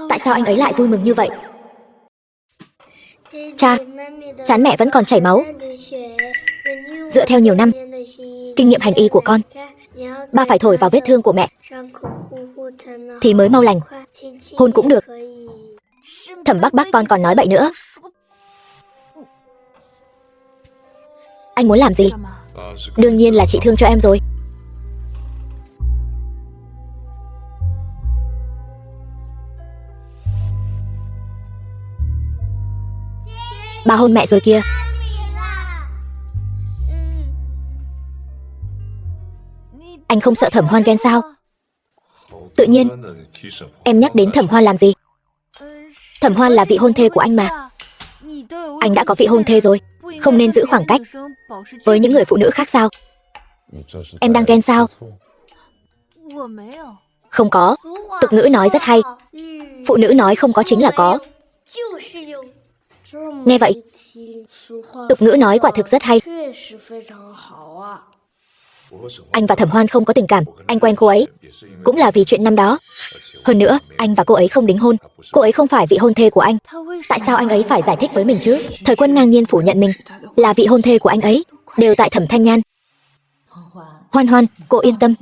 Tại sao anh ấy lại vui mừng như vậy? Cha, trán mẹ vẫn còn chảy máu. Dựa theo nhiều năm kinh nghiệm hành y của con, ba phải thổi vào vết thương của mẹ thì mới mau lành. Hôn cũng được. Thẩm Bắc Bắc con còn nói bậy nữa. Anh muốn làm gì? Đương nhiên là trị thương cho em rồi. Bà hôn mẹ rồi kia. Anh không sợ Thẩm Hoan ghen sao? Tự nhiên. Em nhắc đến Thẩm Hoan làm gì? Thẩm Hoan là vị hôn thê của anh mà. Anh đã có vị hôn thê rồi, không nên giữ khoảng cách với những người phụ nữ khác sao? Em đang ghen sao? Không có. Tục ngữ nói rất hay. Phụ nữ nói không có chính là có. Nghe vậy, tục ngữ nói quả thực rất hay. Anh và Thẩm Hoan không có tình cảm. Anh quen cô ấy cũng là vì chuyện năm đó. Hơn nữa, anh và cô ấy không đính hôn. Cô ấy không phải vị hôn thê của anh. Tại sao anh ấy phải giải thích với mình chứ? Thời Quân ngang nhiên phủ nhận mình là vị hôn thê của anh ấy. Đều tại Thẩm Thanh Nhan. Hoan Hoan, cô yên tâm.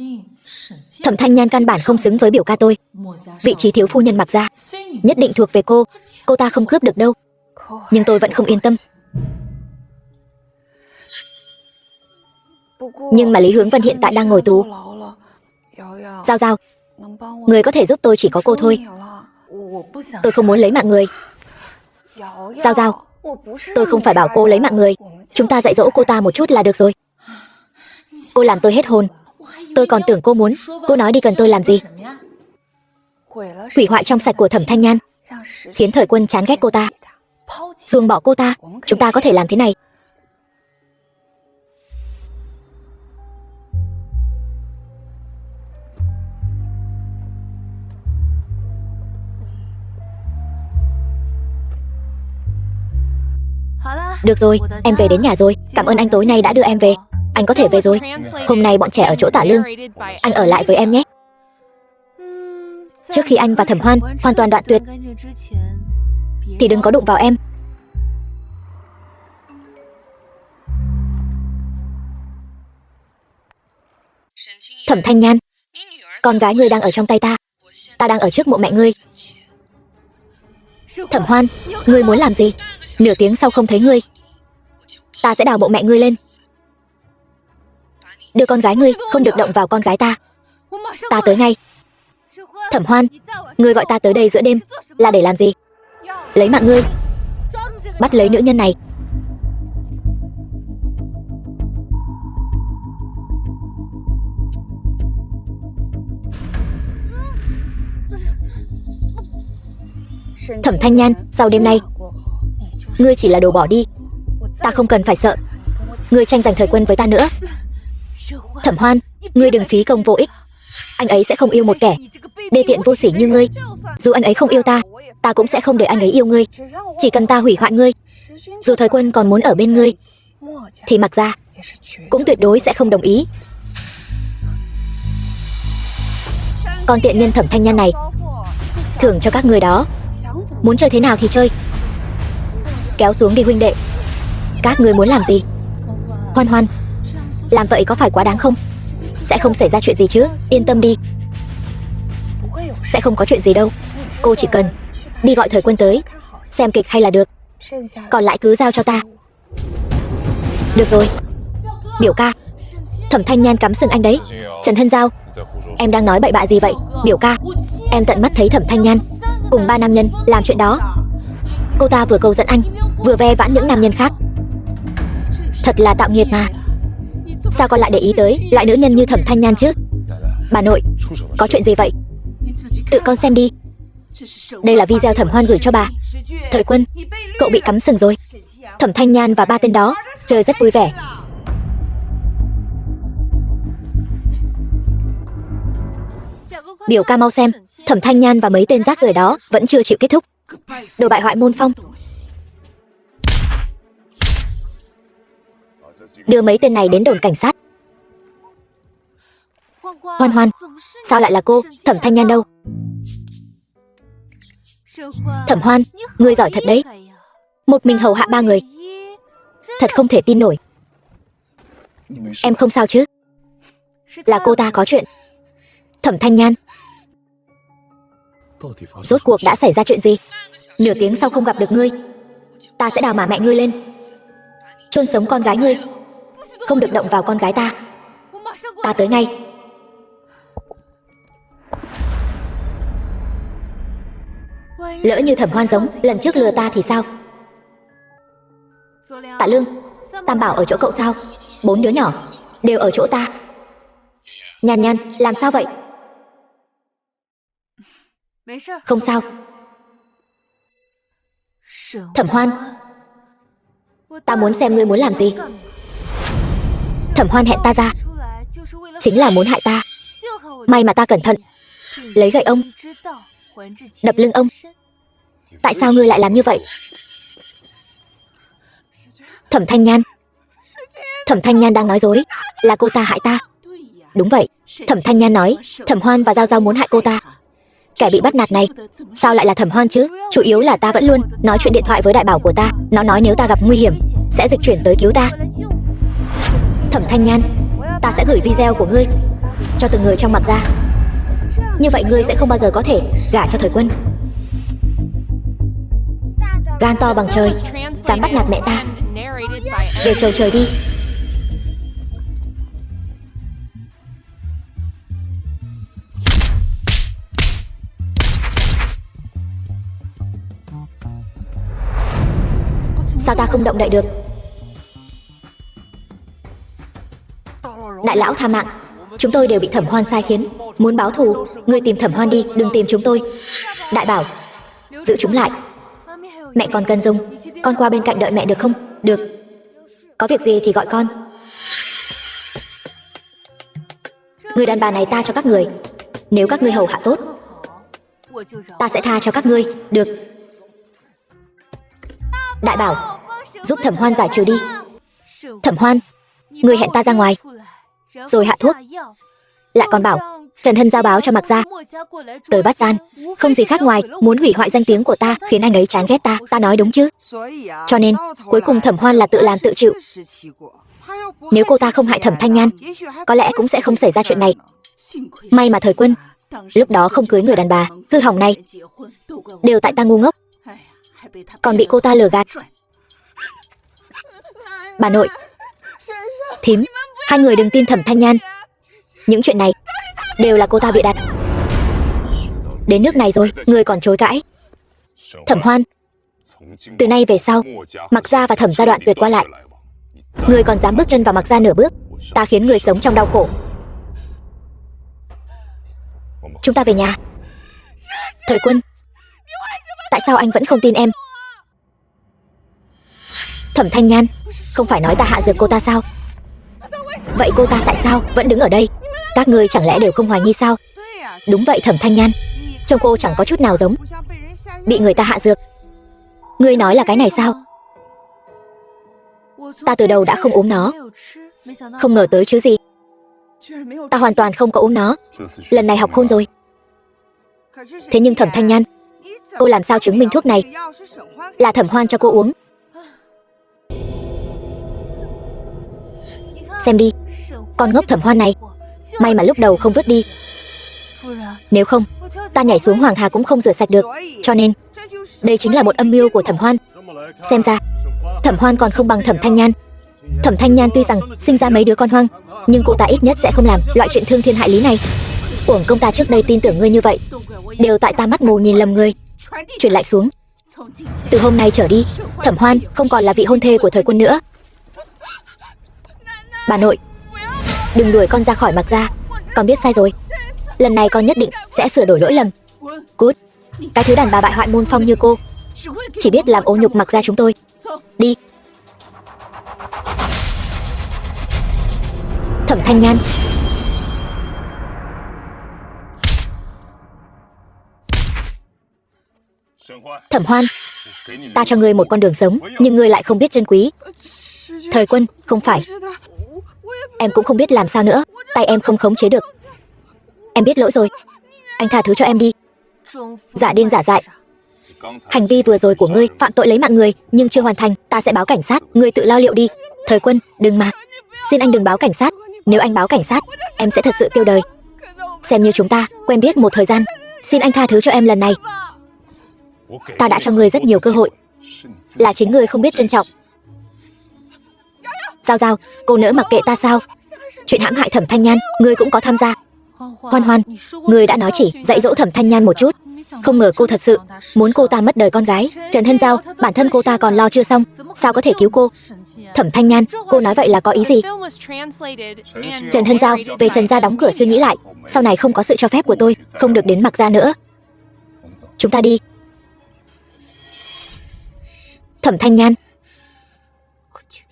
Thẩm Thanh Nhan căn bản không xứng với biểu ca tôi. Vị trí thiếu phu nhân mặc ra nhất định thuộc về cô. Cô ta không cướp được đâu. Nhưng tôi vẫn không yên tâm. Nhưng mà Lý Hướng Vân hiện tại đang ngồi tù. Giao Giao, người có thể giúp tôi chỉ có cô thôi. Tôi không muốn lấy mạng người. Giao Giao, tôi không phải bảo cô lấy mạng người. Chúng ta dạy dỗ cô ta một chút là được rồi. Cô làm tôi hết hồn. Tôi còn tưởng cô muốn. Cô nói đi cần tôi làm gì? Hủy hoại trong sạch của Thẩm Thanh Nhan, khiến Thời Quân chán ghét cô ta, ruồng bỏ cô ta. Chúng ta có thể làm thế này. Được rồi, em về đến nhà rồi. Cảm ơn anh tối nay đã đưa em về. Anh có thể về rồi. Hôm nay bọn trẻ ở chỗ Tả Lương. Anh ở lại với em nhé. Trước khi anh và Thẩm Hoan hoàn toàn đoạn tuyệt thì đừng có đụng vào em. Thẩm Thanh Nhan, con gái ngươi đang ở trong tay ta. Ta đang ở trước mộ mẹ ngươi. Thẩm Hoan, ngươi muốn làm gì? Nửa tiếng sau không thấy ngươi, ta sẽ đào mộ mẹ ngươi lên. Đưa con gái ngươi, không được động vào con gái ta. Ta tới ngay. Thẩm Hoan, ngươi gọi ta tới đây giữa đêm là để làm gì? Lấy mạng ngươi. Bắt lấy nữ nhân này. Thẩm Thanh Nhan, sau đêm nay ngươi chỉ là đồ bỏ đi. Ta không cần phải sợ ngươi tranh giành Thời Quân với ta nữa. Thẩm Hoan, ngươi đừng phí công vô ích. Anh ấy sẽ không yêu một kẻ đê tiện vô sỉ như ngươi. Dù anh ấy không yêu ta, ta cũng sẽ không để anh ấy yêu ngươi. Chỉ cần ta hủy hoại ngươi, dù Thời Quân còn muốn ở bên ngươi, thì mặc ra cũng tuyệt đối sẽ không đồng ý. Con tiện nhân Thẩm Thanh Nhan này, thưởng cho các người đó. Muốn chơi thế nào thì chơi. Kéo xuống đi huynh đệ. Các người muốn làm gì? Hoan Hoan, làm vậy có phải quá đáng không? Sẽ không xảy ra chuyện gì chứ? Yên tâm đi. Sẽ không có chuyện gì đâu. Cô chỉ cần đi gọi Thời Quân tới xem kịch hay là được. Còn lại cứ giao cho ta. Được rồi. Biểu ca. Thẩm Thanh Nhan cắm sừng anh đấy. Trần Hân Giao, em đang nói bậy bạ gì vậy? Biểu ca, em tận mắt thấy Thẩm Thanh Nhan cùng 3 nam nhân làm chuyện đó. Cô ta vừa cầu dẫn anh, vừa ve vãn những nam nhân khác. Thật là tạo nghiệt mà. Sao con lại để ý tới loại nữ nhân như Thẩm Thanh Nhan chứ? Bà nội, có chuyện gì vậy? Tự con xem đi. Đây là video Thẩm Hoan gửi cho bà. Thời Quân, cậu bị cắm sừng rồi. Thẩm Thanh Nhan và 3 tên đó chơi rất vui vẻ. Biểu ca mau xem, Thẩm Thanh Nhan và mấy tên rác rưởi đó vẫn chưa chịu kết thúc. Đồ bại hoại môn phong. Đưa mấy tên này đến đồn cảnh sát. Hoan Hoan, sao lại là cô? Thẩm Thanh Nhan đâu? Thẩm Hoan, ngươi giỏi thật đấy. Một mình hầu hạ 3 người. Thật không thể tin nổi. Em không sao chứ? Là cô ta có chuyện. Thẩm Thanh Nhan, rốt cuộc đã xảy ra chuyện gì? Nửa tiếng sau không gặp được ngươi, ta sẽ đào mả mẹ ngươi lên, chôn sống con gái ngươi. không được động vào con gái ta. Ta tới ngay. Lỡ như Thẩm Hoan giống lần trước lừa ta thì sao? Tạ Lương, Tam Bảo ở chỗ cậu sao? 4 đứa nhỏ đều ở chỗ ta. Nhan Nhan, làm sao vậy? Không sao. Thẩm Hoan, ta muốn xem ngươi muốn làm gì. Thẩm Hoan hẹn ta ra chính là muốn hại ta. May mà ta cẩn thận, lấy gậy ông đập lưng ông. Tại sao ngươi lại làm như vậy? Thẩm Thanh Nhan. Thẩm Thanh Nhan đang nói dối, là cô ta hại ta. Đúng vậy, Thẩm Thanh Nhan nói Thẩm Hoan và Giao Giao muốn hại cô ta. Kẻ bị bắt nạt này sao lại là Thẩm Hoan chứ? Chủ yếu là ta vẫn luôn nói chuyện điện thoại với đại bảo của ta. Nó nói nếu ta gặp nguy hiểm sẽ dịch chuyển tới cứu ta. Thẩm Thanh Nhan, ta sẽ gửi video của ngươi cho từng người trong Mạc Gia. Như vậy ngươi sẽ không bao giờ có thể gả cho Thời Quân. Gan to bằng trời, dám bắt nạt mẹ ta. Về chầu trời đi. Sao ta không động đậy được? Đại lão tha mạng, chúng tôi đều bị Thẩm Hoan sai khiến. Muốn báo thù, ngươi tìm Thẩm Hoan đi, đừng tìm chúng tôi. Đại bảo, giữ chúng lại. Mẹ còn cần dùng, con qua bên cạnh đợi mẹ được không? Được. Có việc gì thì gọi con. Người đàn bà này ta cho các người. Nếu các ngươi hầu hạ tốt, ta sẽ tha cho các ngươi. Được. Đại bảo, giúp Thẩm Hoan giải trừ đi. Thẩm Hoan, ngươi hẹn ta ra ngoài rồi hạ thuốc, lại còn bảo Trần Hân giao báo cho Mạc Gia tới bắt gian, không gì khác ngoài muốn hủy hoại danh tiếng của ta, khiến anh ấy chán ghét ta. Ta nói đúng chứ? Cho nên cuối cùng Thẩm Hoan là tự làm tự chịu. Nếu cô ta không hại Thẩm Thanh Nhan, có lẽ cũng sẽ không xảy ra chuyện này. May mà Thời Quân lúc đó không cưới người đàn bà hư hỏng này. Đều tại ta ngu ngốc, còn bị cô ta lừa gạt. Bà nội, thím, hai người đừng tin Thẩm Thanh Nhan. Những chuyện này đều là cô ta bịa đặt. Đến nước này rồi, người còn chối cãi. Thẩm Hoan, từ nay về sau, Mạc Gia và Thẩm gia đoạn tuyệt qua lại. Người còn dám bước chân vào Mạc Gia nửa bước, ta khiến người sống trong đau khổ. Chúng ta về nhà. Thời Quân, tại sao anh vẫn không tin em? Thẩm Thanh Nhan, không phải nói ta hạ dược cô ta sao? Vậy cô ta tại sao vẫn đứng ở đây? Các ngươi chẳng lẽ đều không hoài nghi sao? Đúng vậy Thẩm Thanh Nhan, trông cô chẳng có chút nào giống bị người ta hạ dược. Ngươi nói là cái này sao? Ta từ đầu đã không uống nó, không ngờ tới chứ gì. Ta hoàn toàn không có uống nó. Lần này học khôn rồi. Thế nhưng Thẩm Thanh Nhan, cô làm sao chứng minh thuốc này là Thẩm Hoan cho cô uống? Xem đi, con ngốc Thẩm Hoan này, may mà lúc đầu không vứt đi. Nếu không, ta nhảy xuống Hoàng Hà cũng không rửa sạch được. Cho nên, đây chính là một âm mưu của Thẩm Hoan. Xem ra, Thẩm Hoan còn không bằng Thẩm Thanh Nhan. Thẩm Thanh Nhan tuy rằng sinh ra mấy đứa con hoang, nhưng cô ta ít nhất sẽ không làm loại chuyện thương thiên hại lý này. Uổng công ta trước đây tin tưởng ngươi như vậy, đều tại ta mắt mù nhìn lầm ngươi. Chuyển lại xuống. Từ hôm nay trở đi, Thẩm Hoan không còn là vị hôn thê của Thời Quân nữa. Bà nội, đừng đuổi con ra khỏi Mạc Gia. Con biết sai rồi. Lần này con nhất định sẽ sửa đổi lỗi lầm. Cút. Cái thứ đàn bà bại hoại môn phong như cô, chỉ biết làm ô nhục Mạc Gia chúng tôi. Đi. Thẩm Thanh Nhan. Thẩm Hoan, ta cho ngươi một con đường sống, nhưng ngươi lại không biết trân quý. Thời Quân, không phải. Em cũng không biết làm sao nữa, tay em không khống chế được. Em biết lỗi rồi, anh tha thứ cho em đi. Giả điên giả dại. Hành vi vừa rồi của ngươi phạm tội lấy mạng người, nhưng chưa hoàn thành, ta sẽ báo cảnh sát, ngươi tự lo liệu đi. Thời Quân, đừng mà. Xin anh đừng báo cảnh sát. Nếu anh báo cảnh sát, em sẽ thật sự tiêu đời. Xem như chúng ta quen biết một thời gian. Xin anh tha thứ cho em lần này. Ta đã cho ngươi rất nhiều cơ hội, là chính ngươi không biết trân trọng. Giao Giao, cô nỡ mặc kệ ta sao? Chuyện hãm hại Thẩm Thanh Nhan, ngươi cũng có tham gia. Hoan Hoan, ngươi đã nói chỉ dạy dỗ Thẩm Thanh Nhan một chút, không ngờ cô thật sự muốn cô ta mất đời con gái. Trần Hân Giao, bản thân cô ta còn lo chưa xong, sao có thể cứu cô? Thẩm Thanh Nhan, cô nói vậy là có ý gì? Trần Hân Giao, về Trần gia đóng cửa suy nghĩ lại, sau này không có sự cho phép của tôi, không được đến Mạc gia nữa. Chúng ta đi. Thẩm Thanh Nhan,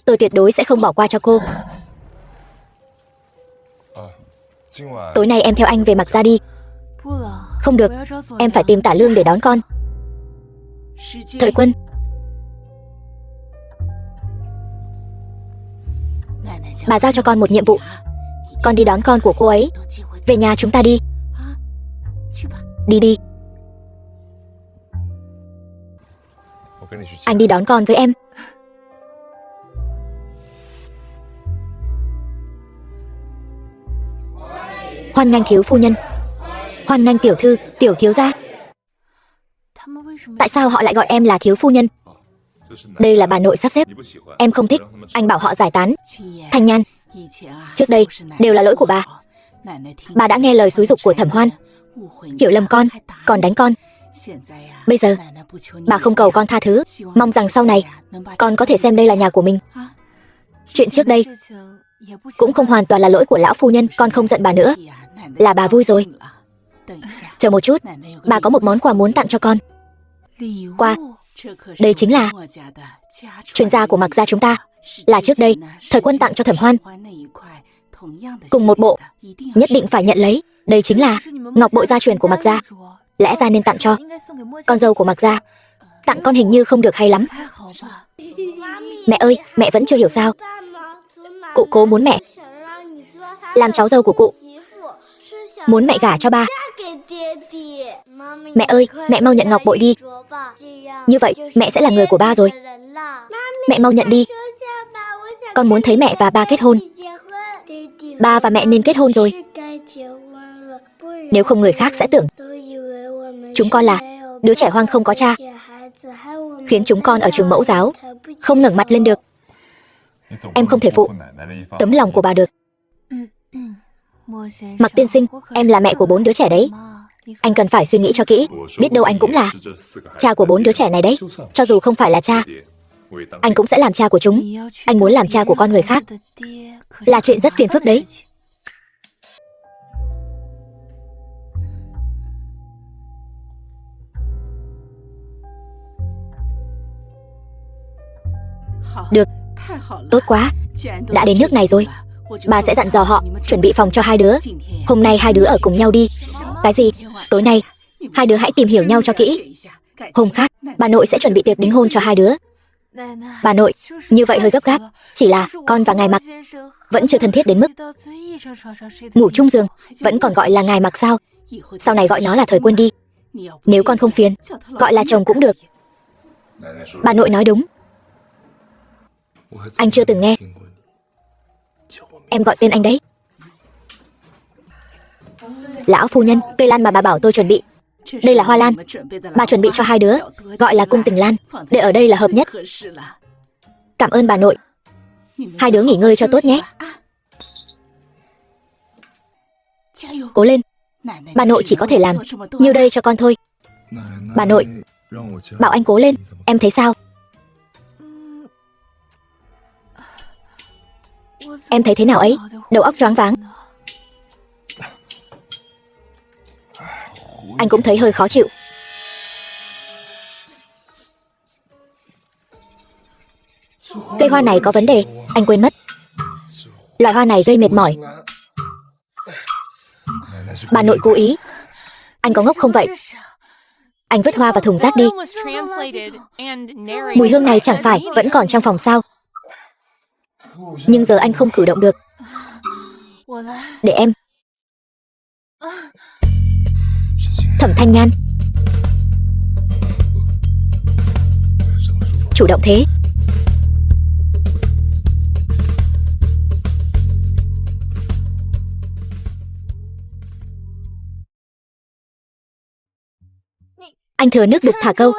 tôi tuyệt đối sẽ không bỏ qua cho cô. Tối nay em theo anh về Mạc gia đi. Không được, em phải tìm Tả Lương để đón con. Thời Quân, bà giao cho con một nhiệm vụ, con đi đón con của cô ấy về nhà chúng ta đi. Đi đi. Anh đi đón con với em. Hoan nghênh thiếu phu nhân. Hoan nghênh tiểu thư, tiểu thiếu gia. Tại sao họ lại gọi em là thiếu phu nhân? Đây là bà nội sắp xếp. Em không thích, anh bảo họ giải tán. Thanh Nhan, trước đây đều là lỗi của bà. Bà đã nghe lời xúi giục của Thẩm Hoan, hiểu lầm con, còn đánh con. Bây giờ bà không cầu con tha thứ, mong rằng sau này con có thể xem đây là nhà của mình. Chuyện trước đây cũng không hoàn toàn là lỗi của lão phu nhân. Con không giận bà nữa, là bà vui rồi. Chờ một chút, bà có một món quà muốn tặng cho con. Quà? Đây chính là chuyên gia của Mạc gia chúng ta, là trước đây Thời Quân tặng cho Thẩm Hoan, cùng một bộ, nhất định phải nhận lấy. Đây chính là ngọc bội gia truyền của Mạc gia, lẽ ra nên tặng cho con dâu của Mạc gia. Tặng con hình như không được hay lắm. Mẹ ơi, mẹ vẫn chưa hiểu sao? Cụ cố muốn mẹ làm cháu dâu của cụ, muốn mẹ gả cho ba. Mẹ ơi, mẹ mau nhận ngọc bội đi. Như vậy mẹ sẽ là người của ba rồi. Mẹ mau nhận đi. Con muốn thấy mẹ và ba kết hôn. Ba và mẹ nên kết hôn rồi. Nếu không người khác sẽ tưởng chúng con là đứa trẻ hoang không có cha, khiến chúng con ở trường mẫu giáo không ngẩng mặt lên được. Em không thể phụ tấm lòng của bà được. Mạc tiên sinh, em là mẹ của 4 đứa trẻ đấy. Anh cần phải suy nghĩ cho kỹ, biết đâu anh cũng là cha của 4 đứa trẻ này đấy. Cho dù không phải là cha, anh cũng sẽ làm cha của chúng. Anh muốn làm cha của con người khác là chuyện rất phiền phức đấy. Được, tốt quá. Đã đến nước này rồi, bà sẽ dặn dò họ chuẩn bị phòng cho 2 đứa. Hôm nay 2 đứa ở cùng nhau đi. Cái gì? Tối nay 2 đứa hãy tìm hiểu nhau cho kỹ. Hôm khác bà nội sẽ chuẩn bị tiệc đính hôn cho 2 đứa. Bà nội, như vậy hơi gấp gáp. Chỉ là con và ngài Mạc vẫn chưa thân thiết đến mức ngủ chung giường. Vẫn còn gọi là ngài Mạc sao? Sau này gọi nó là Thời Quân đi. Nếu con không phiền, gọi là chồng cũng được. Bà nội nói đúng. Anh chưa từng nghe em gọi tên anh đấy. Lão phu nhân, cây lan mà bà bảo tôi chuẩn bị, đây là hoa lan. Bà chuẩn bị cho 2 đứa, gọi là cung tình lan, để ở đây là hợp nhất. Cảm ơn bà nội. 2 đứa nghỉ ngơi cho tốt nhé. Cố lên. Bà nội chỉ có thể làm nhiều đây cho con thôi. Bà nội bảo anh cố lên. Em thấy sao? Em thấy thế nào ấy? Đầu óc choáng váng. Anh cũng thấy hơi khó chịu. Cây hoa này có vấn đề, anh quên mất. Loại hoa này gây mệt mỏi. Bà nội cố ý. Anh có ngốc không vậy? Anh vứt hoa vào thùng rác đi. Mùi hương này chẳng phải vẫn còn trong phòng sao? Nhưng giờ anh không cử động được. Để em. Thẩm Thanh Nhan, chủ động thế. Anh thừa nước đục thả câu.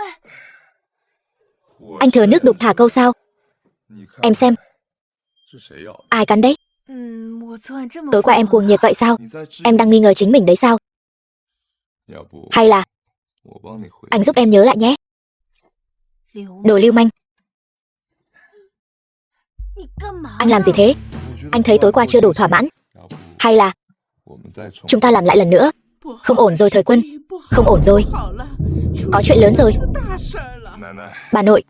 Anh thừa nước đục thả câu sao? Em xem. Ai cắn đấy? Tối qua em cuồng nhiệt vậy sao? Em đang nghi ngờ chính mình đấy sao? Hay là anh giúp em nhớ lại nhé. Đồ lưu manh. Anh làm gì thế? Anh thấy tối qua chưa đủ thỏa mãn. Hay là chúng ta làm lại lần nữa? Không ổn rồi Thời Quân. Không ổn rồi. Có chuyện lớn rồi. Bà nội,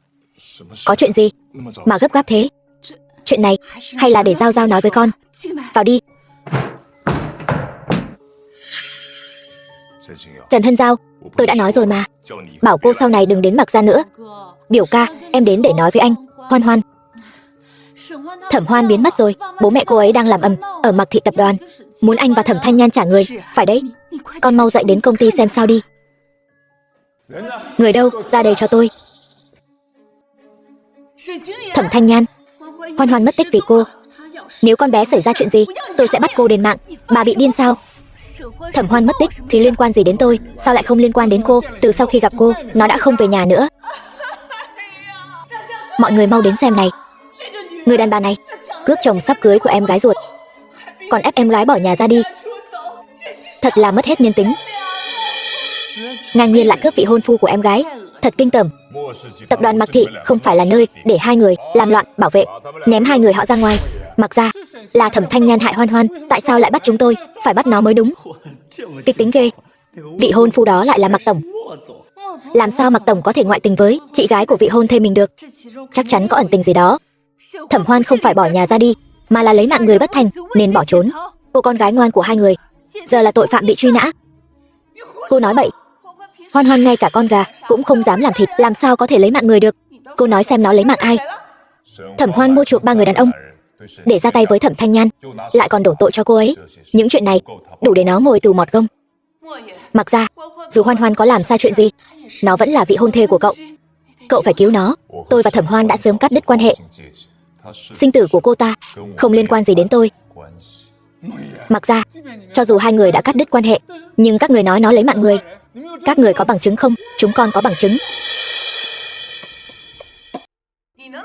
có chuyện gì mà gấp gáp thế? Chuyện này hay là để Giao Giao nói với con? Vào đi. Trần Hân Giao, tôi đã nói rồi mà. Bảo cô sau này đừng đến Mặc Gia nữa. Biểu ca, em đến để nói với anh. Hoan Hoan. Thẩm Hoan biến mất rồi. Bố mẹ cô ấy đang làm ầm ở Mặc Thị tập đoàn. Muốn anh và Thẩm Thanh Nhan trả người. Phải đấy. Con mau dậy đến công ty xem sao đi. Người đâu? Ra đây cho tôi. Thẩm Thanh Nhan. Hoan Hoan mất tích vì cô. Nếu con bé xảy ra chuyện gì, tôi sẽ bắt cô đền mạng. Bà bị điên sao? Thẩm Hoan mất tích thì liên quan gì đến tôi? Sao lại không liên quan đến cô? Từ sau khi gặp cô, nó đã không về nhà nữa. Mọi người mau đến xem này. Người đàn bà này cướp chồng sắp cưới của em gái ruột, còn ép em gái bỏ nhà ra đi. Thật là mất hết nhân tính. Ngang nhiên lại cướp vị hôn phu của em gái. Thật kinh tởm. Tập đoàn Mặc Thị không phải là nơi để hai người làm loạn bảo vệ, ném hai người họ ra ngoài. Mặc ra là Thẩm Thanh Nhan hại Hoan Hoan. Tại sao lại bắt chúng tôi? Phải bắt nó mới đúng. Kịch tính ghê. Vị hôn phu đó lại là Mặc tổng. Làm sao Mặc tổng có thể ngoại tình với chị gái của vị hôn thê mình được? Chắc chắn có ẩn tình gì đó. Thẩm Hoan không phải bỏ nhà ra đi, mà là lấy mạng người bất thành nên bỏ trốn. Cô con gái ngoan của hai người giờ là tội phạm bị truy nã. Cô nói bậy. Hoan Hoan ngay cả con gà cũng không dám làm thịt, làm sao có thể lấy mạng người được? Cô nói xem nó lấy mạng ai? Thẩm Hoan mua chuộc ba người đàn ông để ra tay với Thẩm Thanh Nhan, lại còn đổ tội cho cô ấy. Những chuyện này đủ để nó ngồi tù mọt gông. Mặc ra, dù Hoan Hoan có làm sai chuyện gì, nó vẫn là vị hôn thê của cậu. Cậu phải cứu nó. Tôi và Thẩm Hoan đã sớm cắt đứt quan hệ. Sinh tử của cô ta không liên quan gì đến tôi. Mặc ra, cho dù hai người đã cắt đứt quan hệ, nhưng các người nói nó lấy mạng người. Các người có bằng chứng không? Chúng con có bằng chứng.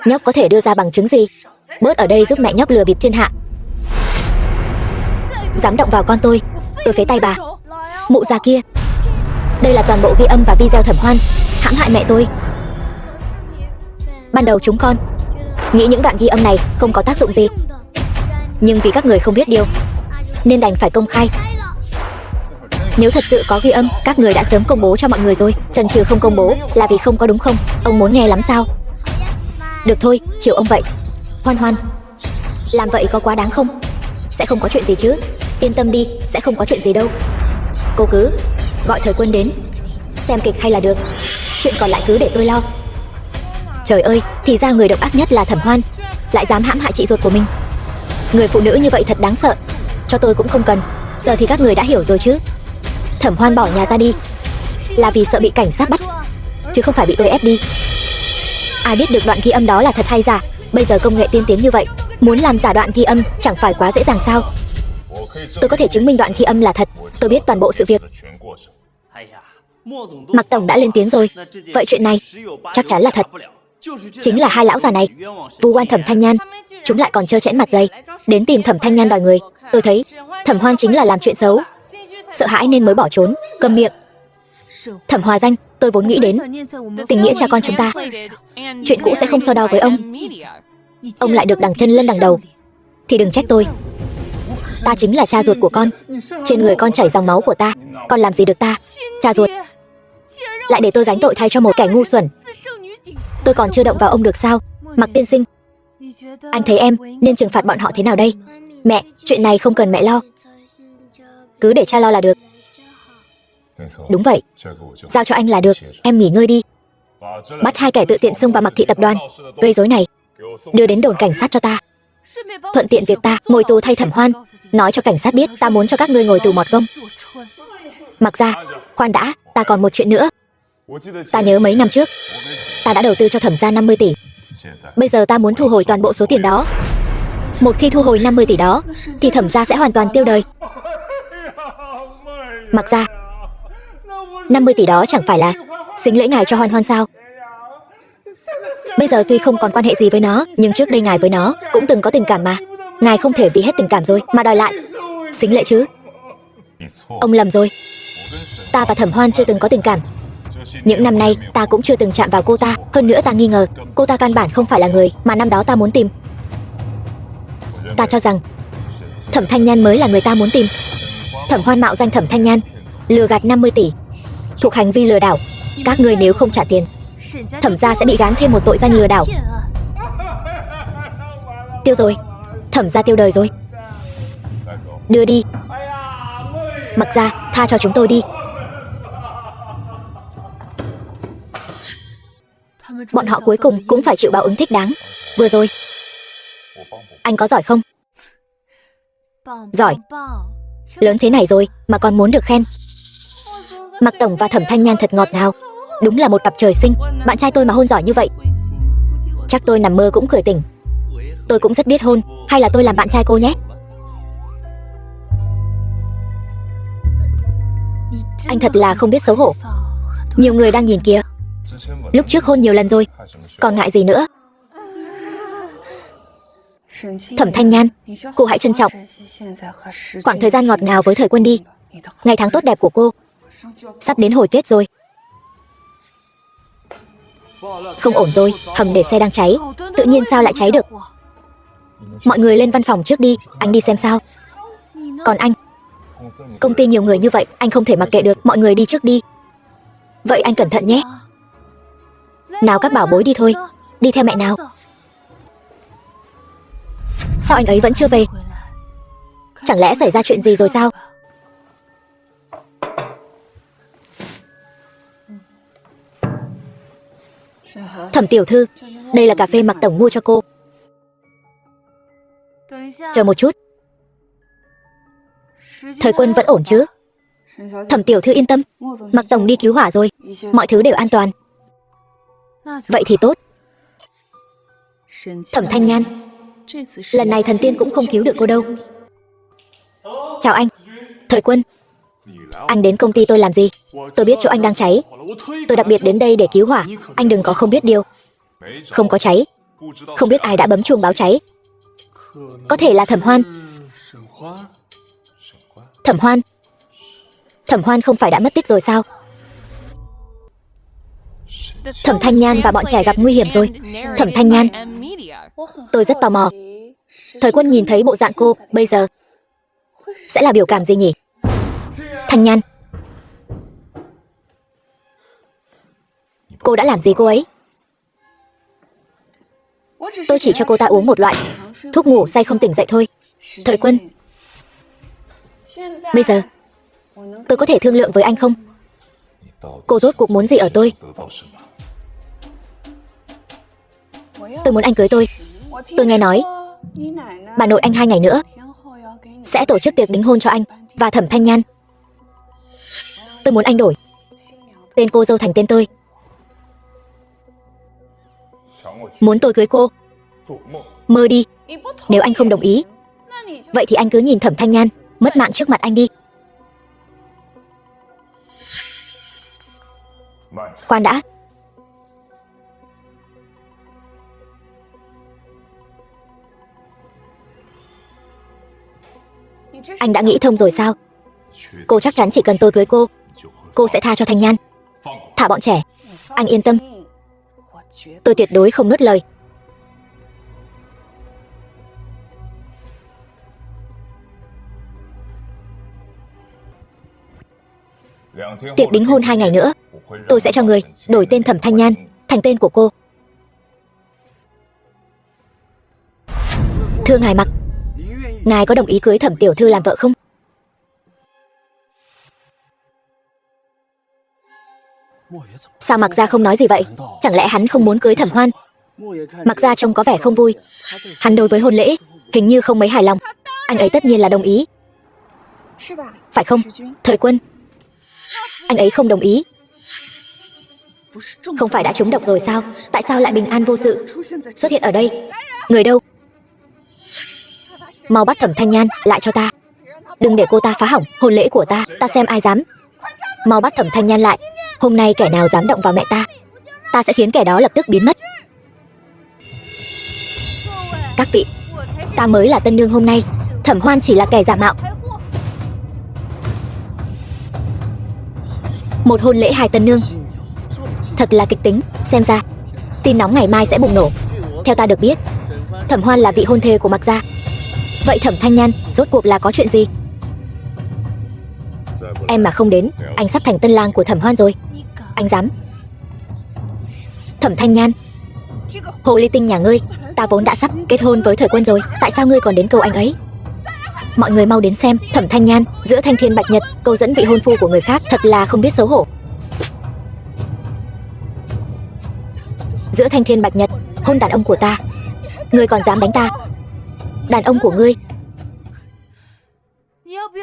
Nhóc có thể đưa ra bằng chứng gì? Bớt ở đây giúp mẹ nhóc lừa bịp thiên hạ. Dám động vào con tôi phế tay bà. Mụ già kia. Đây là toàn bộ ghi âm và video Thẩm Hoan hãm hại mẹ tôi. Ban đầu chúng con nghĩ những đoạn ghi âm này không có tác dụng gì, nhưng vì các người không biết điều nên đành phải công khai. Nếu thật sự có ghi âm, các người đã sớm công bố cho mọi người rồi. Chần chừ không công bố là vì không có đúng không? Ông muốn nghe lắm sao? Được thôi, chiều ông vậy. Hoan Hoan, làm vậy có quá đáng không? Sẽ không có chuyện gì chứ? Yên tâm đi, sẽ không có chuyện gì đâu. Cô cứ gọi Thời Quân đến xem kịch hay là được. Chuyện còn lại cứ để tôi lo. Trời ơi, thì ra người độc ác nhất là Thẩm Hoan, lại dám hãm hại chị ruột của mình. Người phụ nữ như vậy thật đáng sợ. Cho tôi cũng không cần. Giờ thì các người đã hiểu rồi chứ? Thẩm Hoan bỏ nhà ra đi là vì sợ bị cảnh sát bắt, chứ không phải bị tôi ép đi. Ai biết được đoạn ghi âm đó là thật hay giả? Bây giờ công nghệ tiên tiến như vậy, muốn làm giả đoạn ghi âm chẳng phải quá dễ dàng sao? Tôi có thể chứng minh đoạn ghi âm là thật. Tôi biết toàn bộ sự việc. Mặc tổng đã lên tiếng rồi. Vậy chuyện này chắc chắn là thật. Chính là hai lão già này vu oan Thẩm Thanh Nhan. Chúng lại còn trơ trẽn mặt dày đến tìm Thẩm Thanh Nhan đòi người. Tôi thấy Thẩm Hoan chính là làm chuyện xấu, sợ hãi nên mới bỏ trốn. Câm miệng. Thẩm Hòa Danh, tôi vốn nghĩ đến tình nghĩa cha con chúng ta. Chuyện cũ sẽ không so đo với ông. Ông lại được đằng chân lân đằng đầu thì đừng trách tôi. Ta chính là cha ruột của con. Trên người con chảy dòng máu của ta. Con làm gì được ta? Cha ruột lại để tôi gánh tội thay cho một kẻ ngu xuẩn. Tôi còn chưa động vào ông được sao? Mặc tiên sinh, anh thấy em nên trừng phạt bọn họ thế nào đây? Mẹ, chuyện này không cần mẹ lo, cứ để cha lo là được. Đúng vậy, giao cho anh là được. Em nghỉ ngơi đi. Bắt hai kẻ tự tiện xông vào Mặc Thị tập đoàn gây rối này, đưa đến đồn cảnh sát cho ta. Thuận tiện việc ta ngồi tù thay Thẩm Hoan. Nói cho cảnh sát biết ta muốn cho các ngươi ngồi tù mọt gông. Mặc ra, khoan đã, ta còn một chuyện nữa. Ta nhớ mấy năm trước ta đã đầu tư cho Thẩm gia 50 tỷ. Bây giờ ta muốn thu hồi toàn bộ số tiền đó. Một khi thu hồi 50 tỷ đó thì Thẩm gia sẽ hoàn toàn tiêu đời. Mặc ra, 50 tỷ đó chẳng phải là xính lễ ngài cho Hoan Hoan sao? Bây giờ tuy không còn quan hệ gì với nó, nhưng trước đây ngài với nó cũng từng có tình cảm mà. Ngài không thể vì hết tình cảm rồi mà đòi lại. Xính lễ chứ. Ông lầm rồi. Ta và Thẩm Hoan chưa từng có tình cảm. Những năm nay ta cũng chưa từng chạm vào cô ta. Hơn nữa ta nghi ngờ cô ta căn bản không phải là người mà năm đó ta muốn tìm. Ta cho rằng Thẩm Thanh Nhan mới là người ta muốn tìm. Thẩm Hoan mạo danh Thẩm Thanh Nhan, lừa gạt 50 tỷ, thuộc hành vi lừa đảo. Các ngươi nếu không trả tiền, Thẩm gia sẽ bị gán thêm một tội danh lừa đảo. Tiêu rồi. Thẩm gia tiêu đời rồi. Đưa đi. Mặc ra, tha cho chúng tôi đi. Bọn họ cuối cùng cũng phải chịu báo ứng thích đáng. Vừa rồi anh có giỏi không? Giỏi. Lớn thế này rồi mà còn muốn được khen. Mạc Tổng và Thẩm Thanh Nhan thật ngọt ngào. Đúng là một cặp trời sinh. Bạn trai tôi mà hôn giỏi như vậy, chắc tôi nằm mơ cũng cười tỉnh. Tôi cũng rất biết hôn. Hay là tôi làm bạn trai cô nhé. Anh thật là không biết xấu hổ. Nhiều người đang nhìn kìa. Lúc trước hôn nhiều lần rồi, còn ngại gì nữa. Thẩm Thanh Nhan, cô hãy trân trọng khoảng thời gian ngọt ngào với Thời Quân đi. Ngày tháng tốt đẹp của cô sắp đến hồi kết rồi. Không ổn rồi, hầm để xe đang cháy. Tự nhiên sao lại cháy được? Mọi người lên văn phòng trước đi, anh đi xem sao. Còn anh, công ty nhiều người như vậy, anh không thể mặc kệ được. Mọi người đi trước đi. Vậy anh cẩn thận nhé. Nào các bảo bối đi thôi. Đi theo mẹ nào. Sao anh ấy vẫn chưa về? Chẳng lẽ xảy ra chuyện gì rồi sao? Thẩm tiểu thư, đây là cà phê Mạc Tổng mua cho cô. Chờ một chút. Thời Quân vẫn ổn chứ? Thẩm tiểu thư yên tâm, Mạc Tổng đi cứu hỏa rồi, mọi thứ đều an toàn. Vậy thì tốt. Thẩm Thanh Nhan, lần này thần tiên cũng không cứu được cô đâu. Chào anh. Thời Quân, anh đến công ty tôi làm gì? Tôi biết chỗ anh đang cháy. Tôi đặc biệt đến đây để cứu hỏa. Anh đừng có không biết điều. Không có cháy. Không biết ai đã bấm chuông báo cháy. Có thể là Thẩm Hoan. Thẩm Hoan? Thẩm Hoan không phải đã mất tích rồi sao? Thẩm Thanh Nhan và bọn trẻ gặp nguy hiểm rồi. Thẩm Thanh Nhan, tôi rất tò mò. Thời Quân nhìn thấy bộ dạng cô bây giờ sẽ là biểu cảm gì nhỉ? Thanh Nhan, cô đã làm gì cô ấy? Tôi chỉ cho cô ta uống một loại thuốc ngủ say không tỉnh dậy thôi. Thời Quân, bây giờ tôi có thể thương lượng với anh không? Cô rốt cuộc muốn gì ở tôi? Tôi muốn anh cưới tôi. Tôi nghe nói bà nội anh 2 ngày nữa sẽ tổ chức tiệc đính hôn cho anh và Thẩm Thanh Nhan. Tôi muốn anh đổi tên cô dâu thành tên tôi. Muốn tôi cưới cô? Mơ đi. Nếu anh không đồng ý, vậy thì anh cứ nhìn Thẩm Thanh Nhan mất mạng trước mặt anh đi. Khoan đã. Anh đã nghĩ thông rồi sao? Cô chắc chắn chỉ cần tôi cưới cô sẽ tha cho Thanh Nhan, thả bọn trẻ. Anh yên tâm, tôi tuyệt đối không nuốt lời. Tiệc đính hôn 2 ngày nữa, tôi sẽ cho người đổi tên Thẩm Thanh Nhan thành tên của cô. Thưa ngài Mạc, ngài có đồng ý cưới Thẩm tiểu thư làm vợ không? Sao Mạc gia không nói gì vậy? Chẳng lẽ hắn không muốn cưới Thẩm Hoan? Mạc gia trông có vẻ không vui. Hắn đối với hôn lễ hình như không mấy hài lòng. Anh ấy tất nhiên là đồng ý, phải không, Thời Quân? Anh ấy không đồng ý. Không phải đã trúng độc rồi sao? Tại sao lại bình an vô sự xuất hiện ở đây? Người đâu? Mau bắt Thẩm Thanh Nhan lại cho ta. Đừng để cô ta phá hỏng hôn lễ của ta. Ta xem ai dám. Mau bắt Thẩm Thanh Nhan lại. Hôm nay kẻ nào dám động vào mẹ ta, ta sẽ khiến kẻ đó lập tức biến mất. Các vị, ta mới là tân nương hôm nay, Thẩm Hoan chỉ là kẻ giả mạo. Một hôn lễ 2 tân nương, thật là kịch tính. Xem ra tin nóng ngày mai sẽ bùng nổ. Theo ta được biết, Thẩm Hoan là vị hôn thê của Mạc gia. Vậy Thẩm Thanh Nhan rốt cuộc là có chuyện gì? Em mà không đến, anh sắp thành tân lang của Thẩm Hoan rồi. Anh dám? Thẩm Thanh Nhan, hồ ly tinh nhà ngươi, ta vốn đã sắp kết hôn với Thời Quân rồi, tại sao ngươi còn đến cầu anh ấy? Mọi người mau đến xem, Thẩm Thanh Nhan giữa thanh thiên bạch nhật câu dẫn vị hôn phu của người khác, thật là không biết xấu hổ. Giữa thanh thiên bạch nhật hôn đàn ông của ta, ngươi còn dám đánh ta? Đàn ông của ngươi,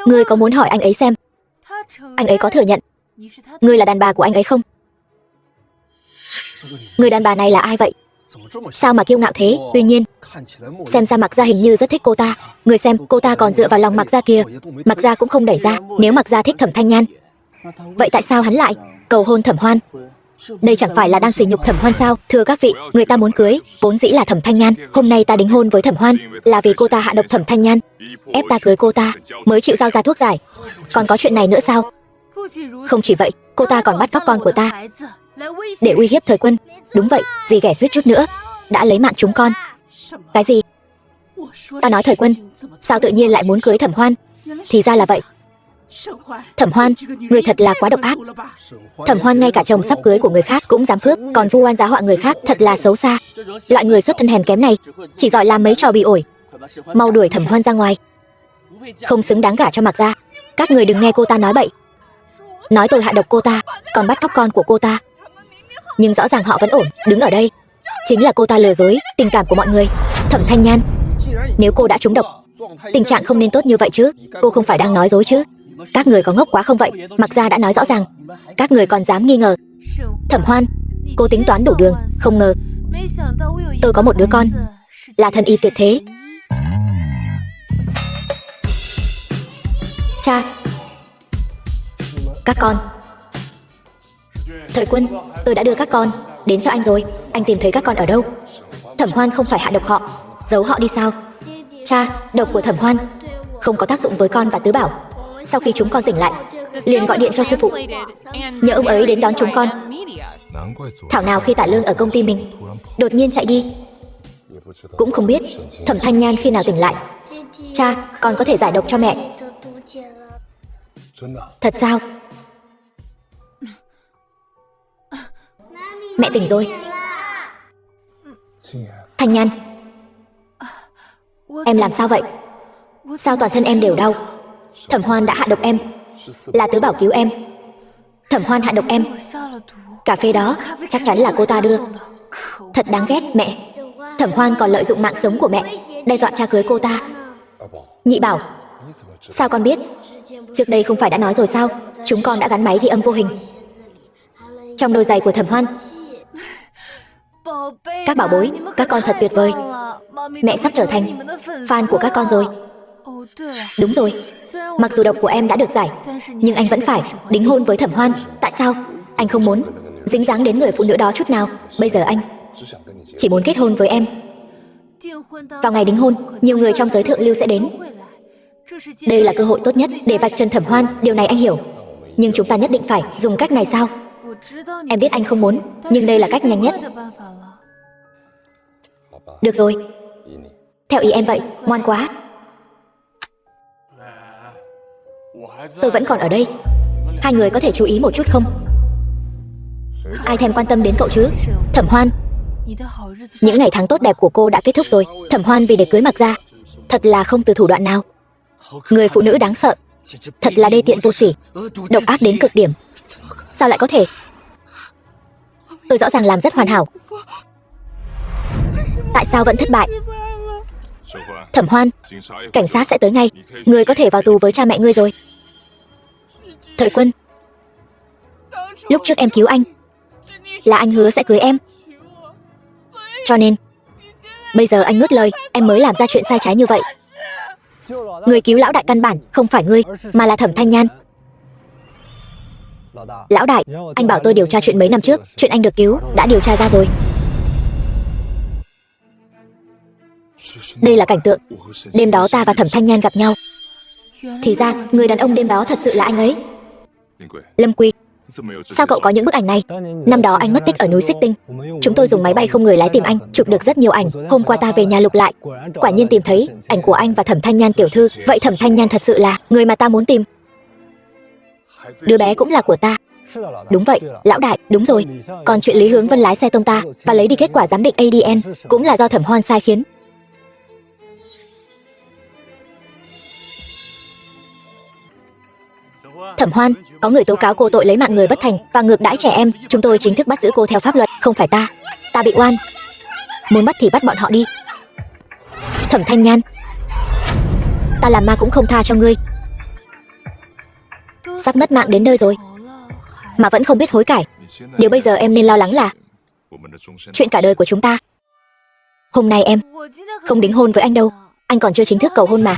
ngươi có muốn hỏi anh ấy xem anh ấy có thừa nhận ngươi là đàn bà của anh ấy không? Người đàn bà này là ai vậy? Sao mà kiêu ngạo thế? Tuy nhiên, xem ra Mạc gia hình như rất thích cô ta. Người xem, cô ta còn dựa vào lòng Mạc gia kia. Mạc gia cũng không đẩy ra. Nếu Mạc gia thích Thẩm Thanh Nhan, vậy tại sao hắn lại cầu hôn Thẩm Hoan? Đây chẳng phải là đang sỉ nhục Thẩm Hoan sao? Thưa các vị, người ta muốn cưới vốn dĩ là Thẩm Thanh Nhan. Hôm nay ta đính hôn với Thẩm Hoan là vì cô ta hạ độc Thẩm Thanh Nhan, ép ta cưới cô ta mới chịu giao ra thuốc giải. Còn có chuyện này nữa sao? Không chỉ vậy, cô ta còn bắt cóc con của ta để uy hiếp Thời Quân. Đúng vậy, dì ghẻ suýt chút nữa đã lấy mạng chúng con. Cái gì? Ta nói Thời Quân, sao tự nhiên lại muốn cưới Thẩm Hoan? Thì ra là vậy. Thẩm Hoan, người thật là quá độc ác. Thẩm Hoan ngay cả chồng sắp cưới của người khác cũng dám cướp, còn vu oan giá họa người khác, thật là xấu xa. Loại người xuất thân hèn kém này chỉ giỏi làm mấy trò bị ổi. Mau đuổi Thẩm Hoan ra ngoài, không xứng đáng gả cho Mạc gia. Các người đừng nghe cô ta nói bậy, nói tôi hạ độc cô ta, còn bắt cóc con của cô ta. Nhưng rõ ràng họ vẫn ổn, đứng ở đây chính là cô ta lừa dối tình cảm của mọi người. Thẩm Thanh Nhan, nếu cô đã trúng độc, tình trạng không nên tốt như vậy chứ. Cô không phải đang nói dối chứ? Các người có ngốc quá không vậy? Mạc gia đã nói rõ ràng, các người còn dám nghi ngờ? Thẩm Hoan, cô tính toán đủ đường. Không ngờ tôi có một đứa con là thần y tuyệt thế. Cha, các con. Thời Quân, tôi đã đưa các con đến cho anh rồi. Anh tìm thấy các con ở đâu? Thẩm Hoan không phải hạ độc họ, giấu họ đi sao? Cha, độc của Thẩm Hoan không có tác dụng với con và Tứ Bảo. Sau khi chúng con tỉnh lại, liền gọi điện cho sư phụ, nhờ ông ấy đến đón chúng con. Thảo nào khi Tả Lương ở công ty mình đột nhiên chạy đi, cũng không biết Thẩm Thanh Nhan khi nào tỉnh lại. Cha, con có thể giải độc cho mẹ. Thật sao? Mẹ tỉnh rồi. Thanh Nhan, em làm sao vậy? Sao toàn thân em đều đau? Thẩm Hoan đã hạ độc em, là Tứ Bảo cứu em. Thẩm Hoan hạ độc em, cà phê đó chắc chắn là cô ta đưa. Thật đáng ghét mẹ. Thẩm Hoan còn lợi dụng mạng sống của mẹ đe dọa cha cưới cô ta. Nhị Bảo, sao con biết? Trước đây không phải đã nói rồi sao? Chúng con đã gắn máy ghi âm vô hình trong đôi giày của Thẩm Hoan. Các bảo bối, các con thật tuyệt vời. Mẹ sắp trở thành fan của các con rồi. Đúng rồi, mặc dù độc của em đã được giải, nhưng anh vẫn phải đính hôn với Thẩm Hoan. Tại sao? Anh không muốn dính dáng đến người phụ nữ đó chút nào. Bây giờ anh chỉ muốn kết hôn với em. Vào ngày đính hôn, nhiều người trong giới thượng lưu sẽ đến. Đây là cơ hội tốt nhất để vạch trần Thẩm Hoan. Điều này anh hiểu, nhưng chúng ta nhất định phải dùng cách này sao? Em biết anh không muốn, nhưng đây là cách nhanh nhất. Được rồi, theo ý em vậy. Ngoan quá. Tôi vẫn còn ở đây. Hai người có thể chú ý một chút không? Ai thèm quan tâm đến cậu chứ? Thẩm Hoan, những ngày tháng tốt đẹp của cô đã kết thúc rồi. Thẩm Hoan vì để cưới Mạc gia, thật là không từ thủ đoạn nào. Người phụ nữ đáng sợ, thật là đê tiện vô sỉ, độc ác đến cực điểm. Sao lại có thể? Tôi rõ ràng làm rất hoàn hảo, tại sao vẫn thất bại? Thẩm Hoan, cảnh sát sẽ tới ngay. Ngươi có thể vào tù với cha mẹ ngươi rồi. Thời Quân, lúc trước em cứu anh là anh hứa sẽ cưới em, cho nên bây giờ anh nuốt lời, em mới làm ra chuyện sai trái như vậy. Người cứu lão đại căn bản không phải ngươi, mà là Thẩm Thanh Nhan. Lão đại, anh bảo tôi điều tra chuyện mấy năm trước. Chuyện anh được cứu đã điều tra ra rồi. Đây là cảnh tượng đêm đó ta và Thẩm Thanh Nhan gặp nhau. Thì ra, người đàn ông đêm đó thật sự là anh ấy. Lâm Quy, sao cậu có những bức ảnh này? Năm đó anh mất tích ở núi Xích Tinh. Chúng tôi dùng máy bay không người lái tìm anh, chụp được rất nhiều ảnh. Hôm qua ta về nhà lục lại, quả nhiên tìm thấy ảnh của anh và Thẩm Thanh Nhan tiểu thư. Vậy Thẩm Thanh Nhan thật sự là người mà ta muốn tìm. Đứa bé cũng là của ta. Đúng vậy, lão đại, đúng rồi. Còn chuyện Lý Hướng Vân lái xe tông ta và lấy đi kết quả giám định ADN cũng là do Thẩm Hoan sai khiến. Thẩm Hoan, có người tố cáo cô tội lấy mạng người bất thành và ngược đãi trẻ em. Chúng tôi chính thức bắt giữ cô theo pháp luật. Không phải ta. Ta bị oan. Muốn bắt thì bắt bọn họ đi. Thẩm Thanh Nhan, ta làm ma cũng không tha cho ngươi. Sắp mất mạng đến nơi rồi mà vẫn không biết hối cải. Điều bây giờ em nên lo lắng là chuyện cả đời của chúng ta. Hôm nay em không đính hôn với anh đâu. Anh còn chưa chính thức cầu hôn mà.